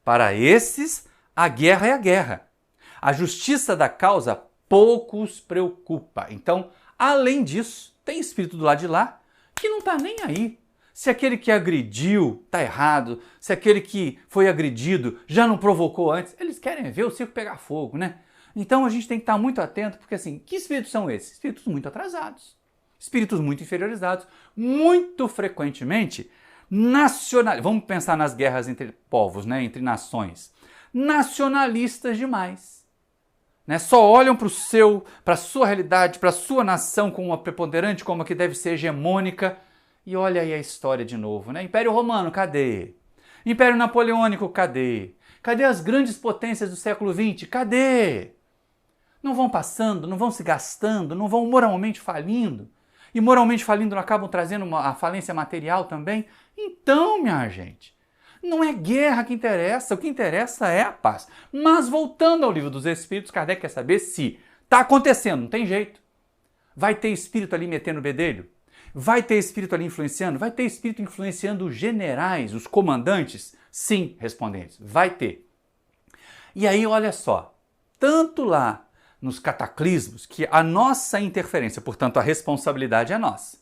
Para esses, a guerra é a guerra. A justiça da causa pouco os preocupa. Então, além disso, tem espírito do lado de lá que não está nem aí. Se aquele que agrediu está errado, se aquele que foi agredido já não provocou antes, eles querem ver o circo pegar fogo, né? Então a gente tem que estar muito atento, porque assim, que espíritos são esses? Espíritos muito atrasados. Espíritos muito inferiorizados, muito frequentemente nacionalistas. Vamos pensar nas guerras entre povos, né, entre nações. Nacionalistas demais. Né? Só olham para a sua realidade, para a sua nação como uma preponderante, como a que deve ser hegemônica. E olha aí a história de novo. Né? Império Romano, cadê? Império Napoleônico, cadê? Cadê as grandes potências do século XX? Cadê? Não vão passando, não vão se gastando, não vão moralmente falindo. E moralmente falindo acabam trazendo a falência material também. Então, minha gente, não é guerra que interessa, o que interessa é a paz. Mas voltando ao Livro dos Espíritos, Kardec quer saber se está acontecendo, não tem jeito. Vai ter espírito ali metendo o bedelho? Vai ter espírito ali influenciando? Vai ter espírito influenciando os generais, os comandantes? Sim, respondentes, vai ter. E aí, olha só, tanto lá nos cataclismos, que a nossa interferência, portanto a responsabilidade é nossa,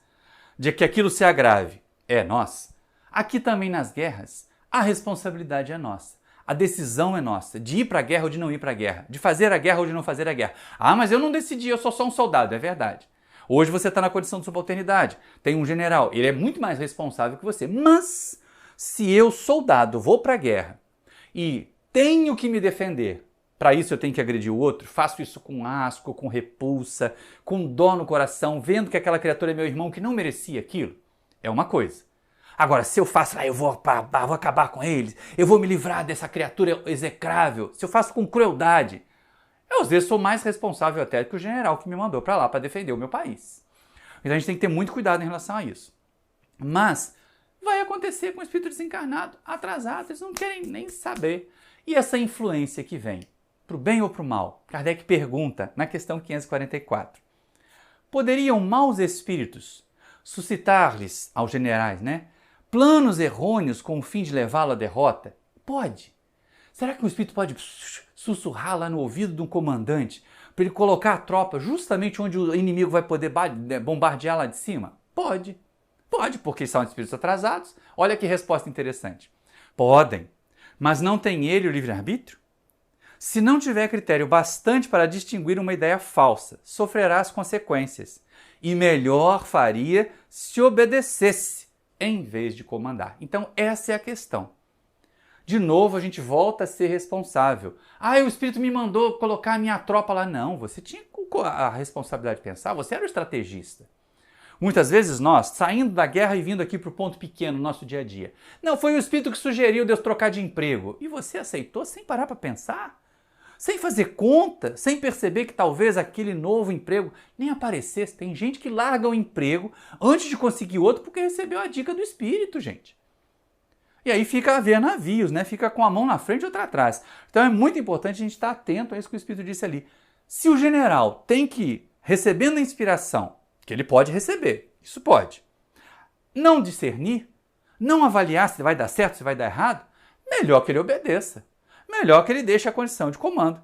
de que aquilo se agrave é nossa, aqui também nas guerras a responsabilidade é nossa, a decisão é nossa, de ir para a guerra ou de não ir para a guerra, de fazer a guerra ou de não fazer a guerra. Ah, mas eu não decidi, eu sou só um soldado, é verdade. Hoje você está na condição de subalternidade, tem um general, ele é muito mais responsável que você, mas se eu, soldado, vou para a guerra e tenho que me defender, para isso eu tenho que agredir o outro, faço isso com asco, com repulsa, com dó no coração, vendo que aquela criatura é meu irmão que não merecia aquilo, é uma coisa. Agora, se eu faço, eu vou acabar com eles, eu vou me livrar dessa criatura execrável, se eu faço com crueldade, eu às vezes sou mais responsável até que o general que me mandou para lá para defender o meu país. Então a gente tem que ter muito cuidado em relação a isso. Mas vai acontecer com o espírito desencarnado, atrasado, eles não querem nem saber. E essa influência que vem, para o bem ou para o mal? Kardec pergunta na questão 544. Poderiam maus espíritos suscitar-lhes, aos generais, planos errôneos com o fim de levá-lo à derrota? Pode. Será que o espírito pode sussurrar lá no ouvido de um comandante para ele colocar a tropa justamente onde o inimigo vai poder bombardear lá de cima? Pode. Pode, porque são espíritos atrasados. Olha que resposta interessante. Podem, mas não tem ele o livre-arbítrio? Se não tiver critério bastante para distinguir uma ideia falsa, sofrerá as consequências. E melhor faria se obedecesse, em vez de comandar. Então, essa é a questão. De novo, a gente volta a ser responsável. Ah, o espírito me mandou colocar a minha tropa lá. Não, você tinha a responsabilidade de pensar, você era o estrategista. Muitas vezes nós, saindo da guerra e vindo aqui para o ponto pequeno, no nosso dia a dia. Não, foi o espírito que sugeriu Deus trocar de emprego. E você aceitou sem parar para pensar? sem fazer conta, sem perceber que talvez aquele novo emprego nem aparecesse. Tem gente que larga o emprego antes de conseguir outro porque recebeu a dica do Espírito, gente. E aí fica a ver navios, né? Fica com a mão na frente e outra atrás. Então é muito importante a gente estar atento a isso que o Espírito disse ali. Se o general tem que ir recebendo a inspiração, que ele pode receber, isso pode, não discernir, não avaliar se vai dar certo, se vai dar errado, melhor que ele obedeça. Melhor que ele deixe a condição de comando.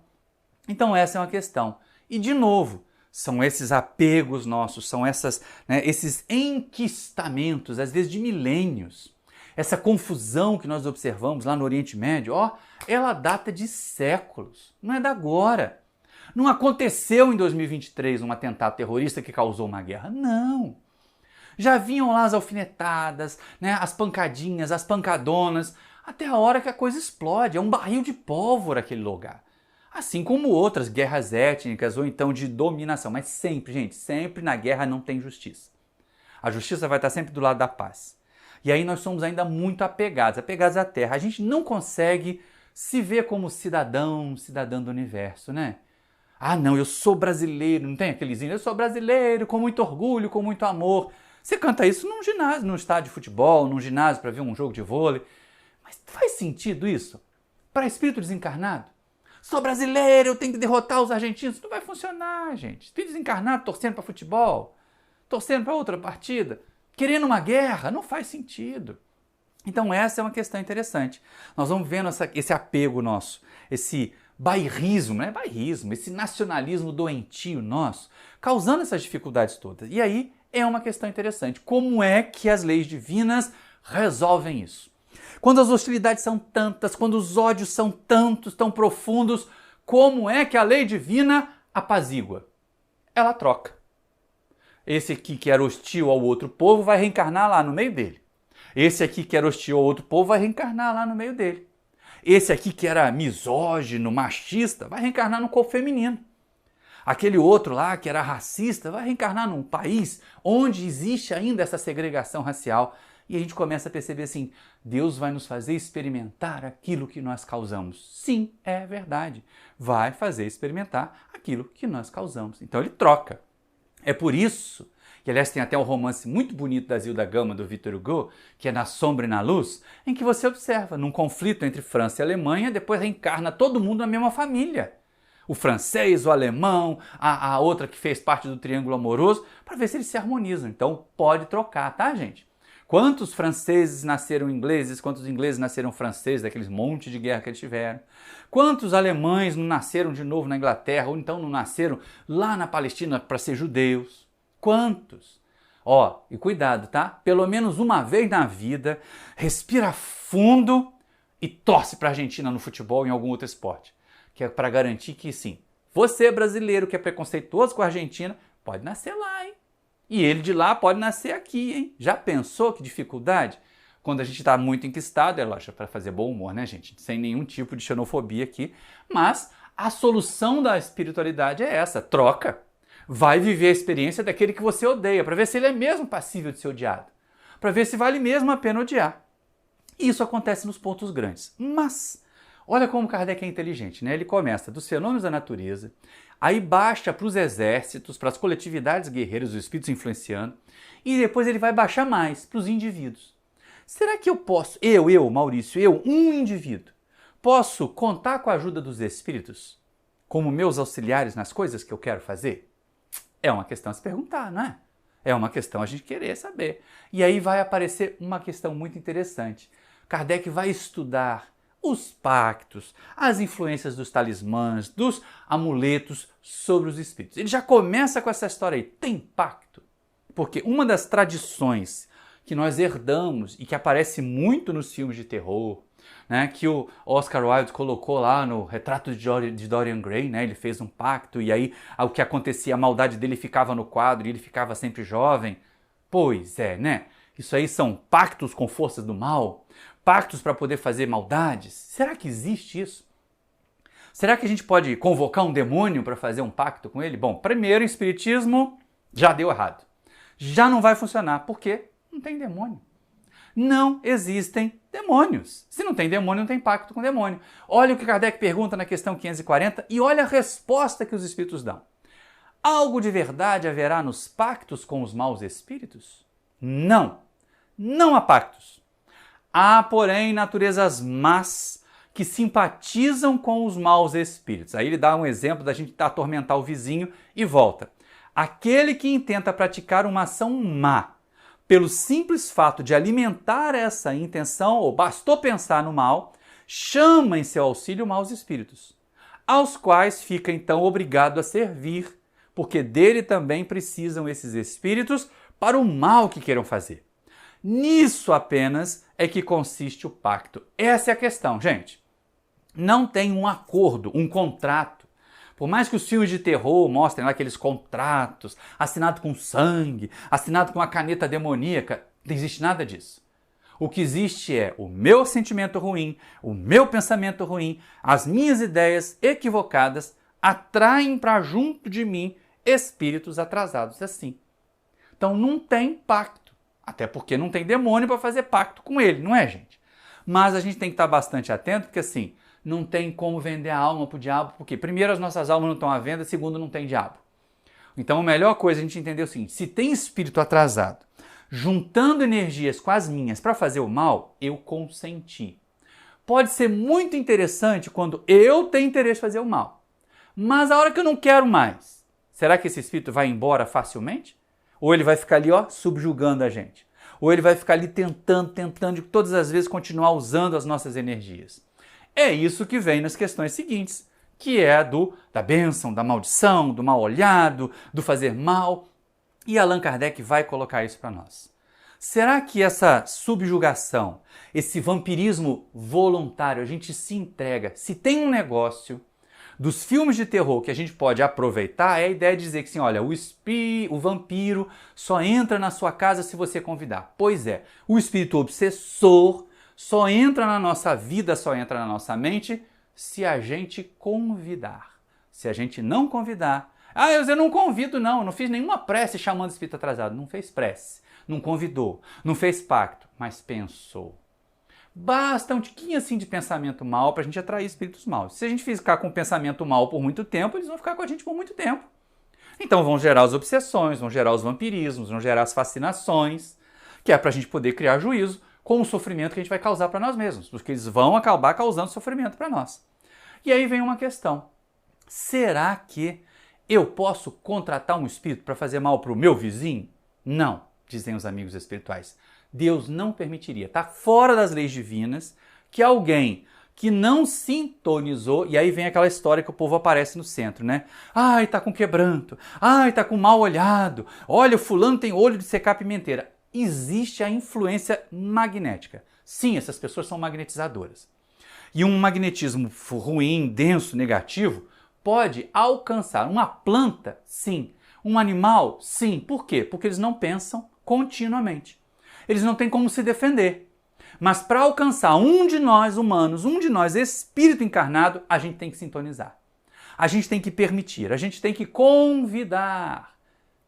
Então essa é uma questão. E de novo, são esses apegos nossos, são esses enquistamentos, às vezes de milênios. Essa confusão que nós observamos lá no Oriente Médio, ela data de séculos, não é da agora. Não aconteceu em 2023 um atentado terrorista que causou uma guerra, não. Já vinham lá as alfinetadas, né, as pancadinhas, as pancadonas, até a hora que a coisa explode. É um barril de pólvora aquele lugar. Assim como outras guerras étnicas ou então de dominação. Mas sempre, gente, sempre na guerra não tem justiça. A justiça vai estar sempre do lado da paz. E aí nós somos ainda muito apegados à terra. A gente não consegue se ver como cidadã do universo, né? Ah, não, eu sou brasileiro, não tem aqueles hinos? Eu sou brasileiro, com muito orgulho, com muito amor. Você canta isso num ginásio, num estádio de futebol, num ginásio para ver um jogo de vôlei. Mas faz sentido isso? Para espírito desencarnado? Sou brasileiro, eu tenho que derrotar os argentinos. Não vai funcionar, gente. Espírito desencarnado torcendo para futebol, torcendo para outra partida, querendo uma guerra, não faz sentido. Então essa é uma questão interessante. Nós vamos vendo esse apego nosso, esse bairrismo, não é bairrismo, esse nacionalismo doentio nosso, causando essas dificuldades todas. E aí é uma questão interessante. Como é que as leis divinas resolvem isso? Quando as hostilidades são tantas, quando os ódios são tantos, tão profundos, como é que a lei divina apazigua? Ela troca. Esse aqui que era hostil ao outro povo vai reencarnar lá no meio dele. Esse aqui que era hostil ao outro povo vai reencarnar lá no meio dele. Esse aqui que era misógino, machista, vai reencarnar no corpo feminino. Aquele outro lá que era racista vai reencarnar num país onde existe ainda essa segregação racial. E a gente começa a perceber assim, Deus vai nos fazer experimentar aquilo que nós causamos. Sim, é verdade. Vai fazer experimentar aquilo que nós causamos. Então ele troca. É por isso que, aliás, tem até um romance muito bonito da Zilda Gama, do Victor Hugo, que é Na Sombra e na Luz, em que você observa, num conflito entre França e Alemanha, depois reencarna todo mundo na mesma família. O francês, o alemão, a outra que fez parte do triângulo amoroso, para ver se eles se harmonizam. Então pode trocar, tá, gente? Quantos franceses nasceram ingleses, quantos ingleses nasceram franceses, daqueles monte de guerra que eles tiveram? Quantos alemães não nasceram de novo na Inglaterra, ou então não nasceram lá na Palestina para ser judeus? Quantos? E cuidado, tá? Pelo menos uma vez na vida, respira fundo e torce para a Argentina no futebol ou em algum outro esporte. Que é para garantir que, sim, você brasileiro que é preconceituoso com a Argentina, pode nascer lá, hein? E ele de lá pode nascer aqui, hein? Já pensou que dificuldade? Quando a gente está muito enquistado, é lógico, para fazer bom humor, né, gente? Sem nenhum tipo de xenofobia aqui. Mas a solução da espiritualidade é essa, troca. Vai viver a experiência daquele que você odeia, para ver se ele é mesmo passível de ser odiado. Para ver se vale mesmo a pena odiar. E isso acontece nos pontos grandes. Mas, olha como Kardec é inteligente, né? Ele começa dos fenômenos da natureza, aí baixa para os exércitos, para as coletividades guerreiras, os espíritos influenciando, e depois ele vai baixar mais para os indivíduos. Será que eu posso, Maurício, um indivíduo, posso contar com a ajuda dos espíritos como meus auxiliares nas coisas que eu quero fazer? É uma questão a se perguntar, não é? É uma questão a gente querer saber. E aí vai aparecer uma questão muito interessante. Kardec vai estudar os pactos, as influências dos talismãs, dos amuletos sobre os espíritos. Ele já começa com essa história aí, tem pacto? Porque uma das tradições que nós herdamos e que aparece muito nos filmes de terror, né, que o Oscar Wilde colocou lá no Retrato de Dorian Gray, né, ele fez um pacto e aí o que acontecia, a maldade dele ficava no quadro e ele ficava sempre jovem. Pois é, né? Isso aí são pactos com forças do mal, pactos para poder fazer maldades. Será que existe isso? Será que a gente pode convocar um demônio para fazer um pacto com ele? Bom, primeiro, o espiritismo já deu errado. Já não vai funcionar. Por quê? Não tem demônio. Não existem Demônios. Se não tem demônio, não tem pacto com demônio. Olha o que Kardec pergunta na questão 540 e olha a resposta que os espíritos dão. Algo de verdade haverá nos pactos com os maus espíritos? Não. Não há pactos. Há, porém, naturezas más que simpatizam com os maus espíritos. Aí ele dá um exemplo da gente atormentar o vizinho e volta. Aquele que intenta praticar uma ação má, pelo simples fato de alimentar essa intenção, ou bastou pensar no mal, chama em seu auxílio maus espíritos, aos quais fica então obrigado a servir, porque dele também precisam esses espíritos para o mal que queiram fazer. Nisso apenas é que consiste o pacto. Essa é a questão, gente. Não tem um acordo, um contrato. Por mais que os filmes de terror mostrem lá aqueles contratos, assinado com sangue, assinado com uma caneta demoníaca, não existe nada disso. O que existe é o meu sentimento ruim, o meu pensamento ruim, as minhas ideias equivocadas atraem para junto de mim espíritos atrasados assim. Então não tem pacto, até porque não tem demônio para fazer pacto com ele, não é, gente? Mas a gente tem que estar bastante atento, porque assim, não tem como vender a alma para o diabo, porque primeiro as nossas almas não estão à venda, segundo não tem diabo. Então a melhor coisa é a gente entender o seguinte, se tem espírito atrasado, juntando energias com as minhas para fazer o mal, eu consenti. Pode ser muito interessante quando eu tenho interesse em fazer o mal, mas a hora que eu não quero mais, será que esse espírito vai embora facilmente? Ou ele vai ficar ali, subjugando a gente? Ou ele vai ficar ali tentando de todas as vezes continuar usando as nossas energias? É isso que vem nas questões seguintes, que é da bênção, da maldição, do mal olhado, do fazer mal. E Allan Kardec vai colocar isso para nós. Será que essa subjugação, esse vampirismo voluntário, a gente se entrega? Se tem um negócio dos filmes de terror que a gente pode aproveitar, é a ideia de dizer que assim, olha, o vampiro só entra na sua casa se você convidar. Pois é, o espírito obsessor só entra na nossa vida, só entra na nossa mente se a gente convidar. Se a gente não convidar, eu não convido não fiz nenhuma prece chamando o espírito atrasado. Não fez prece, não convidou, não fez pacto, mas pensou. Basta um tiquinho assim de pensamento mal para a gente atrair espíritos maus. Se a gente ficar com pensamento mal por muito tempo, eles vão ficar com a gente por muito tempo. Então vão gerar as obsessões, vão gerar os vampirismos, vão gerar as fascinações, que é para a gente poder criar juízo com o sofrimento que a gente vai causar para nós mesmos, porque eles vão acabar causando sofrimento para nós. E aí vem uma questão. Será que eu posso contratar um espírito para fazer mal para o meu vizinho? Não, dizem os amigos espirituais. Deus não permitiria. Está fora das leis divinas que alguém que não sintonizou, e aí vem aquela história que o povo aparece no centro, né? Ai, tá com quebranto. Ai, tá com mal olhado. Olha, o fulano tem olho de secar pimenteira. Existe a influência magnética. Sim, essas pessoas são magnetizadoras. E um magnetismo ruim, denso, negativo, pode alcançar uma planta, sim. Um animal, sim. Por quê? Porque eles não pensam continuamente. Eles não têm como se defender. Mas para alcançar um de nós humanos, um de nós espírito encarnado, a gente tem que sintonizar. A gente tem que permitir, a gente tem que convidar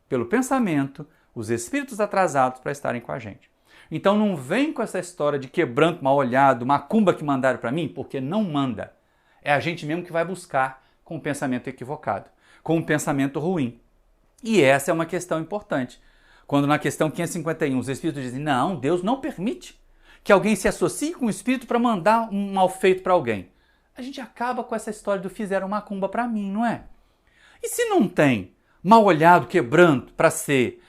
pelo pensamento os espíritos atrasados para estarem com a gente. Então não vem com essa história de quebranto mal olhado, macumba que mandaram para mim, porque não manda. É a gente mesmo que vai buscar com o pensamento equivocado, com o pensamento ruim. E essa é uma questão importante. Quando na questão 551 os espíritos dizem, não, Deus não permite que alguém se associe com o espírito para mandar um mal feito para alguém. A gente acaba com essa história do fizeram macumba para mim, não é? E se não tem mal olhado, quebranto para ser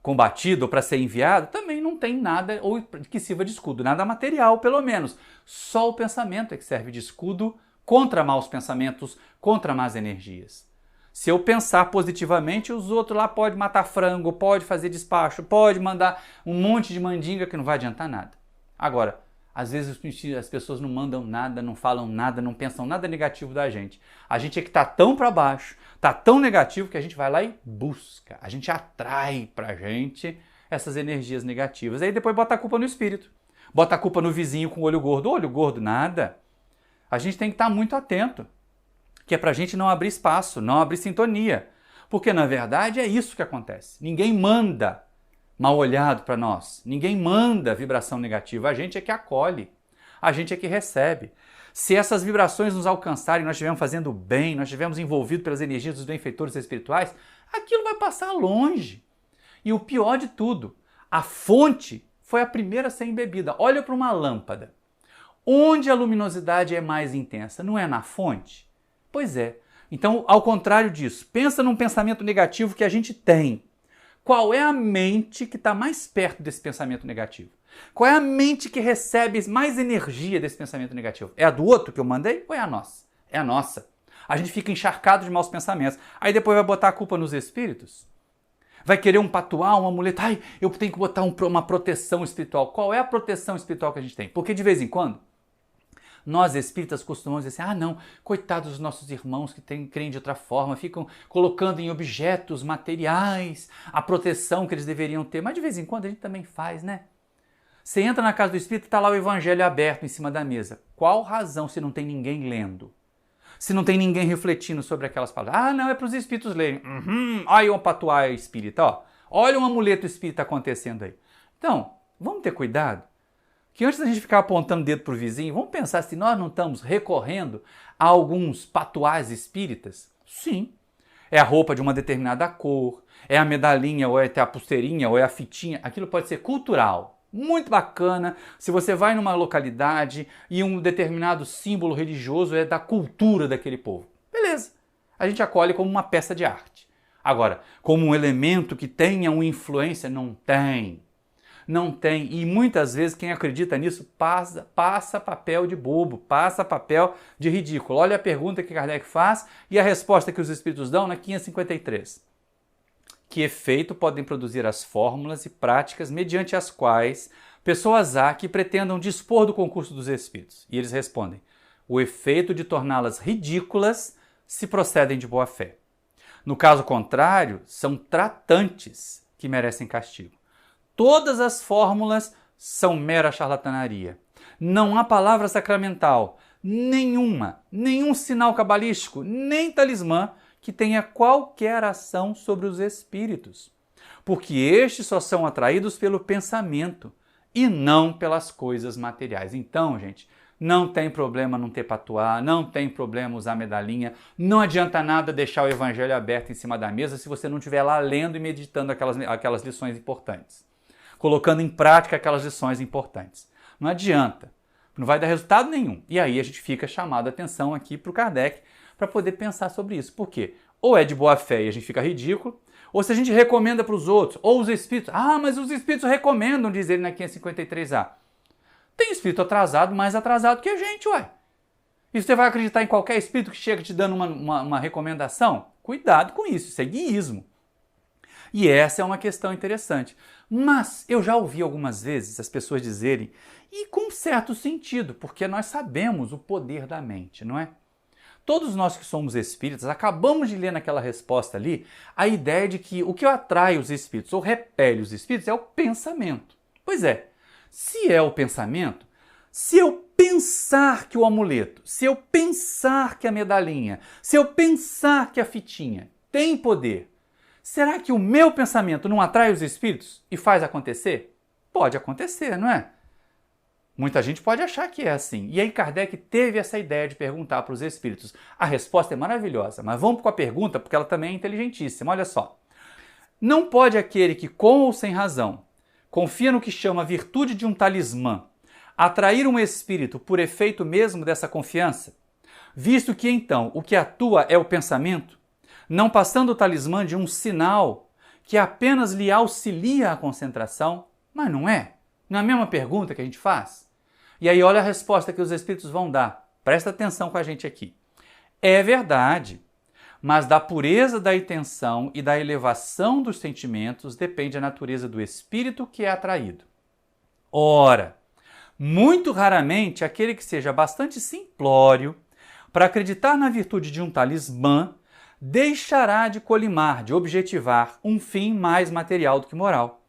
combatido ou para ser enviado, também não tem nada ou que sirva de escudo, nada material pelo menos. Só o pensamento é que serve de escudo contra maus pensamentos, contra más energias. Se eu pensar positivamente, os outros lá podem matar frango, pode fazer despacho, pode mandar um monte de mandinga que não vai adiantar nada. Agora, às vezes as pessoas não mandam nada, não falam nada, não pensam nada negativo da gente. A gente é que está tão para baixo, está tão negativo que a gente vai lá e busca. A gente atrai para a gente essas energias negativas. Aí depois bota a culpa no espírito. Bota a culpa no vizinho com o olho gordo. Olho gordo, nada. A gente tem que estar muito atento. Que é para a gente não abrir espaço, não abrir sintonia. Porque, na verdade, é isso que acontece. Ninguém manda mal olhado para nós. Ninguém manda vibração negativa, a gente é que acolhe, a gente é que recebe. Se essas vibrações nos alcançarem, nós estivermos fazendo bem, nós estivermos envolvidos pelas energias dos benfeitores espirituais, aquilo vai passar longe. E o pior de tudo, a fonte foi a primeira a ser embebida. Olha para uma lâmpada. Onde a luminosidade é mais intensa? Não é na fonte? Pois é. Então, ao contrário disso, pensa num pensamento negativo que a gente tem. Qual é a mente que está mais perto desse pensamento negativo? Qual é a mente que recebe mais energia desse pensamento negativo? É a do outro que eu mandei ou é a nossa? É a nossa. A gente fica encharcado de maus pensamentos. Aí depois vai botar a culpa nos espíritos? Vai querer um patuá, um amuleto? Ai, eu tenho que botar uma proteção espiritual. Qual é a proteção espiritual que a gente tem? Porque de vez em quando, nós espíritas costumamos dizer assim, não, coitados dos nossos irmãos que creem de outra forma, ficam colocando em objetos materiais a proteção que eles deveriam ter. Mas de vez em quando a gente também faz, né? Você entra na casa do espírito e está lá o evangelho aberto em cima da mesa. Qual razão se não tem ninguém lendo? Se não tem ninguém refletindo sobre aquelas palavras? Não, é para os espíritos lerem. Olha um patuá espírita, ó. Olha um amuleto espírita acontecendo aí. Então, vamos ter cuidado. Que antes da gente ficar apontando o dedo para o vizinho, vamos pensar se nós não estamos recorrendo a alguns patuás espíritas? Sim. É a roupa de uma determinada cor, é a medalhinha, ou é a pulseirinha, ou é a fitinha. Aquilo pode ser cultural. Muito bacana se você vai numa localidade e um determinado símbolo religioso é da cultura daquele povo. Beleza. A gente acolhe como uma peça de arte. Agora, como um elemento que tenha uma influência, não tem. Não tem. E muitas vezes quem acredita nisso passa papel de bobo, passa papel de ridículo. Olha a pergunta que Kardec faz e a resposta que os espíritos dão na 553. Que efeito podem produzir as fórmulas e práticas mediante as quais pessoas há que pretendam dispor do concurso dos espíritos? E eles respondem, o efeito de torná-las ridículas se procedem de boa fé. No caso contrário, são tratantes que merecem castigo. Todas as fórmulas são mera charlatanaria. Não há palavra sacramental, nenhum sinal cabalístico, nem talismã que tenha qualquer ação sobre os espíritos, porque estes só são atraídos pelo pensamento e não pelas coisas materiais. Então, gente, não tem problema não ter patuá, não tem problema usar medalhinha, não adianta nada deixar o evangelho aberto em cima da mesa se você não estiver lá lendo e meditando aquelas lições importantes, colocando em prática aquelas lições importantes. Não adianta, não vai dar resultado nenhum. E aí a gente fica chamado a atenção aqui para o Kardec, para poder pensar sobre isso. Por quê? Ou é de boa fé e a gente fica ridículo, ou se a gente recomenda para os outros, ou os espíritos. Mas os espíritos recomendam, diz ele na 553A. Tem espírito atrasado, mais atrasado que a gente, ué. E você vai acreditar em qualquer espírito que chega te dando uma recomendação? Cuidado com isso, isso é guiísmo. E essa é uma questão interessante. Mas eu já ouvi algumas vezes as pessoas dizerem, e com certo sentido, porque nós sabemos o poder da mente, não é? Todos nós que somos espíritas, acabamos de ler naquela resposta ali a ideia de que o que atrai os espíritos ou repele os espíritos é o pensamento. Pois é, se é o pensamento, se eu pensar que o amuleto, se eu pensar que a medalhinha, se eu pensar que a fitinha tem poder, será que o meu pensamento não atrai os espíritos e faz acontecer? Pode acontecer, não é? Muita gente pode achar que é assim. E aí Kardec teve essa ideia de perguntar para os espíritos. A resposta é maravilhosa, mas vamos com a pergunta porque ela também é inteligentíssima. Olha só. Não pode aquele que, com ou sem razão, confia no que chama virtude de um talismã, atrair um espírito por efeito mesmo dessa confiança? Visto que, então, o que atua é o pensamento, não passando o talismã de um sinal que apenas lhe auxilia a concentração? Mas não é? Não é a mesma pergunta que a gente faz? E aí olha a resposta que os espíritos vão dar. Presta atenção com a gente aqui. É verdade, mas da pureza da intenção e da elevação dos sentimentos depende a natureza do espírito que é atraído. Ora, muito raramente aquele que seja bastante simplório para acreditar na virtude de um talismã deixará de colimar, de objetivar um fim mais material do que moral.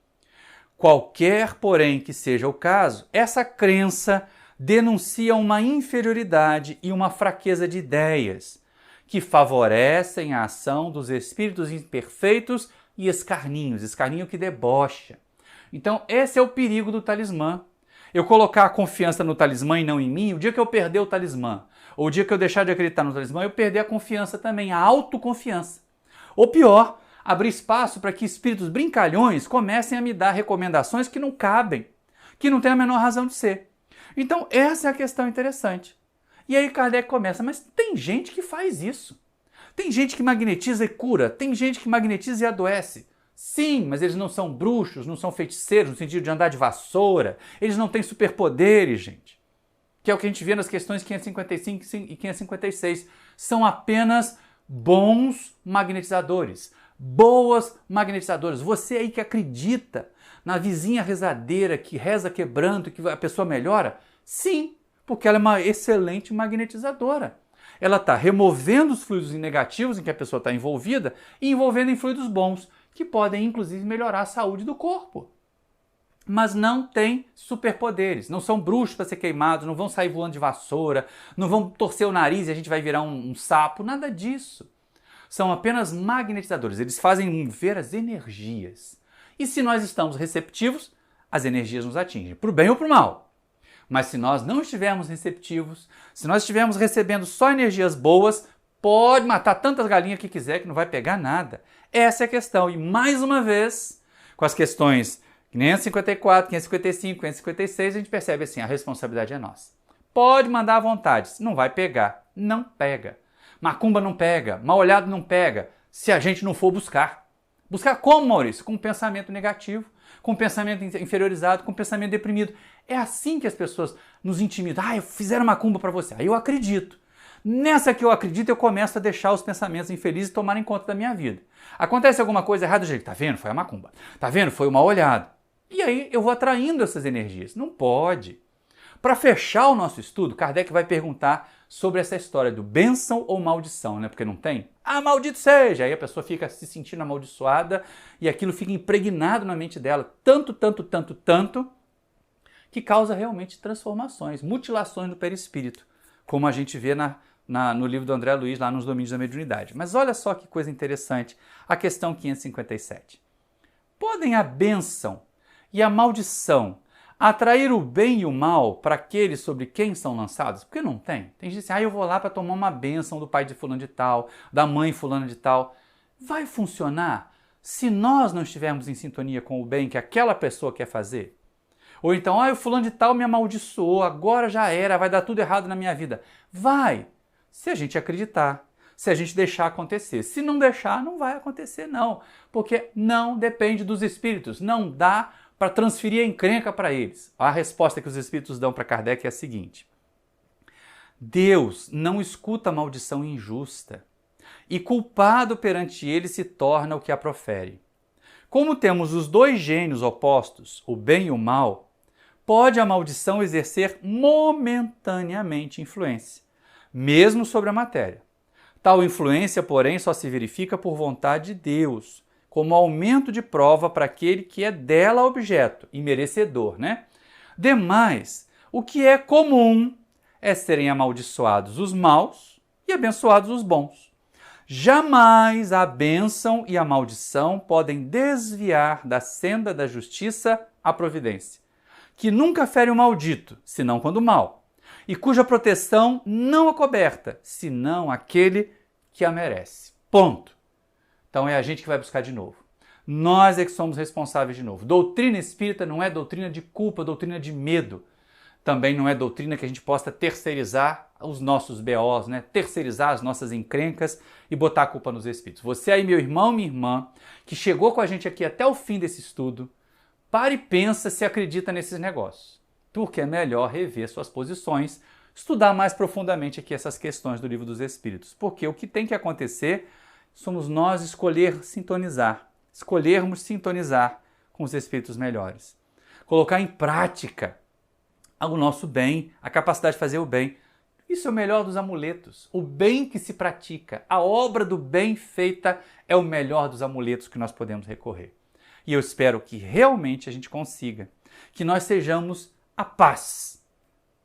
Qualquer, porém, que seja o caso, essa crença denuncia uma inferioridade e uma fraqueza de ideias que favorecem a ação dos espíritos imperfeitos e escarninho que debocha, Então, esse é o perigo do talismã. Eu colocar a confiança no talismã e não em mim, o dia que eu perder o talismã, ou o dia que eu deixar de acreditar no talismã, eu perder a confiança também, a autoconfiança. Ou pior, abrir espaço para que espíritos brincalhões comecem a me dar recomendações que não cabem, que não têm a menor razão de ser. Então, essa é a questão interessante. E aí Kardec começa, mas tem gente que faz isso. Tem gente que magnetiza e cura, tem gente que magnetiza e adoece. Sim, mas eles não são bruxos, não são feiticeiros no sentido de andar de vassoura, eles não têm superpoderes, gente. Que é o que a gente vê nas questões 555 e 556. São apenas bons magnetizadores, boas magnetizadoras. Você aí que acredita na vizinha rezadeira que reza quebrando e que a pessoa melhora, sim, porque ela é uma excelente magnetizadora. Ela está removendo os fluidos negativos em que a pessoa está envolvida e envolvendo em fluidos bons, que podem inclusive melhorar a saúde do corpo. Mas não tem superpoderes, não são bruxos para ser queimados, não vão sair voando de vassoura, não vão torcer o nariz e a gente vai virar um sapo, nada disso. São apenas magnetizadores, eles fazem ver as energias. E se nós estamos receptivos, as energias nos atingem, para o bem ou para o mal. Mas se nós não estivermos receptivos, se nós estivermos recebendo só energias boas, pode matar tantas galinhas que quiser que não vai pegar nada. Essa é a questão. E mais uma vez, com as questões 554, 555, 556, a gente percebe assim, a responsabilidade é nossa. Pode mandar à vontade, não vai pegar, não pega. Macumba não pega, mal olhado não pega, se a gente não for buscar. Buscar como, Maurício? Com um pensamento negativo, com um pensamento inferiorizado, com um pensamento deprimido. É assim que as pessoas nos intimidam. Ah, fizeram macumba para você. Aí eu acredito. Nessa que eu acredito, eu começo a deixar os pensamentos infelizes tomarem conta da minha vida. Acontece alguma coisa errada, gente, tá vendo? Foi a macumba. Tá vendo? Foi o mal olhado. E aí eu vou atraindo essas energias. Não pode. Para fechar o nosso estudo, Kardec vai perguntar sobre essa história do bênção ou maldição, né? Porque não tem? Ah, maldito seja! Aí a pessoa fica se sentindo amaldiçoada e aquilo fica impregnado na mente dela. Tanto, que causa realmente transformações, mutilações do perispírito, como a gente vê no livro do André Luiz, lá nos Domínios da Mediunidade. Mas olha só que coisa interessante, a questão 557. Podem a bênção e a maldição atrair o bem e o mal para aqueles sobre quem são lançados? Porque não tem. Tem gente que diz, eu vou lá para tomar uma bênção do pai de fulano de tal, da mãe fulano de tal. Vai funcionar se nós não estivermos em sintonia com o bem que aquela pessoa quer fazer? Ou então, o fulano de tal me amaldiçoou, agora já era, vai dar tudo errado na minha vida. Vai, se a gente acreditar, se a gente deixar acontecer. Se não deixar, não vai acontecer não, porque não depende dos espíritos, não dá para transferir a encrenca para eles. A resposta que os espíritos dão para Kardec é a seguinte: Deus não escuta a maldição injusta, e culpado perante ele se torna o que a profere. Como temos os dois gênios opostos, o bem e o mal, pode a maldição exercer momentaneamente influência, mesmo sobre a matéria. Tal influência, porém, só se verifica por vontade de Deus, como aumento de prova para aquele que é dela objeto e merecedor, né? Demais, o que é comum é serem amaldiçoados os maus e abençoados os bons. Jamais a bênção e a maldição podem desviar da senda da justiça a providência, que nunca fere o maldito, senão quando mal, e cuja proteção não acoberta, senão aquele que a merece. Ponto. Então é a gente que vai buscar de novo. Nós é que somos responsáveis de novo. Doutrina espírita não é doutrina de culpa, doutrina de medo. Também não é doutrina que a gente possa terceirizar os nossos BOs, né? Terceirizar as nossas encrencas e botar a culpa nos espíritos. Você aí, meu irmão, minha irmã, que chegou com a gente aqui até o fim desse estudo, pare e pensa se acredita nesses negócios. Porque é melhor rever suas posições, estudar mais profundamente aqui essas questões do Livro dos Espíritos. Porque o que tem que acontecer somos nós escolhermos sintonizar com os espíritos melhores. Colocar em prática o nosso bem, a capacidade de fazer o bem. Isso é o melhor dos amuletos. O bem que se pratica, a obra do bem feita é o melhor dos amuletos que nós podemos recorrer. E eu espero que realmente a gente consiga, que nós sejamos a paz,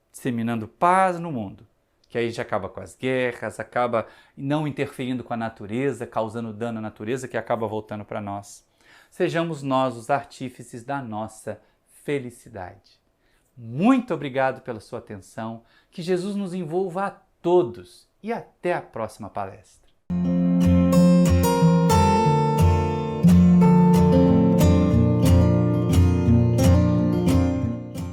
disseminando paz no mundo. Que aí a gente acaba com as guerras, acaba não interferindo com a natureza, causando dano à natureza, que acaba voltando para nós. sejamos nós os artífices da nossa felicidade. Muito obrigado pela sua atenção, que Jesus nos envolva a todos e até a próxima palestra.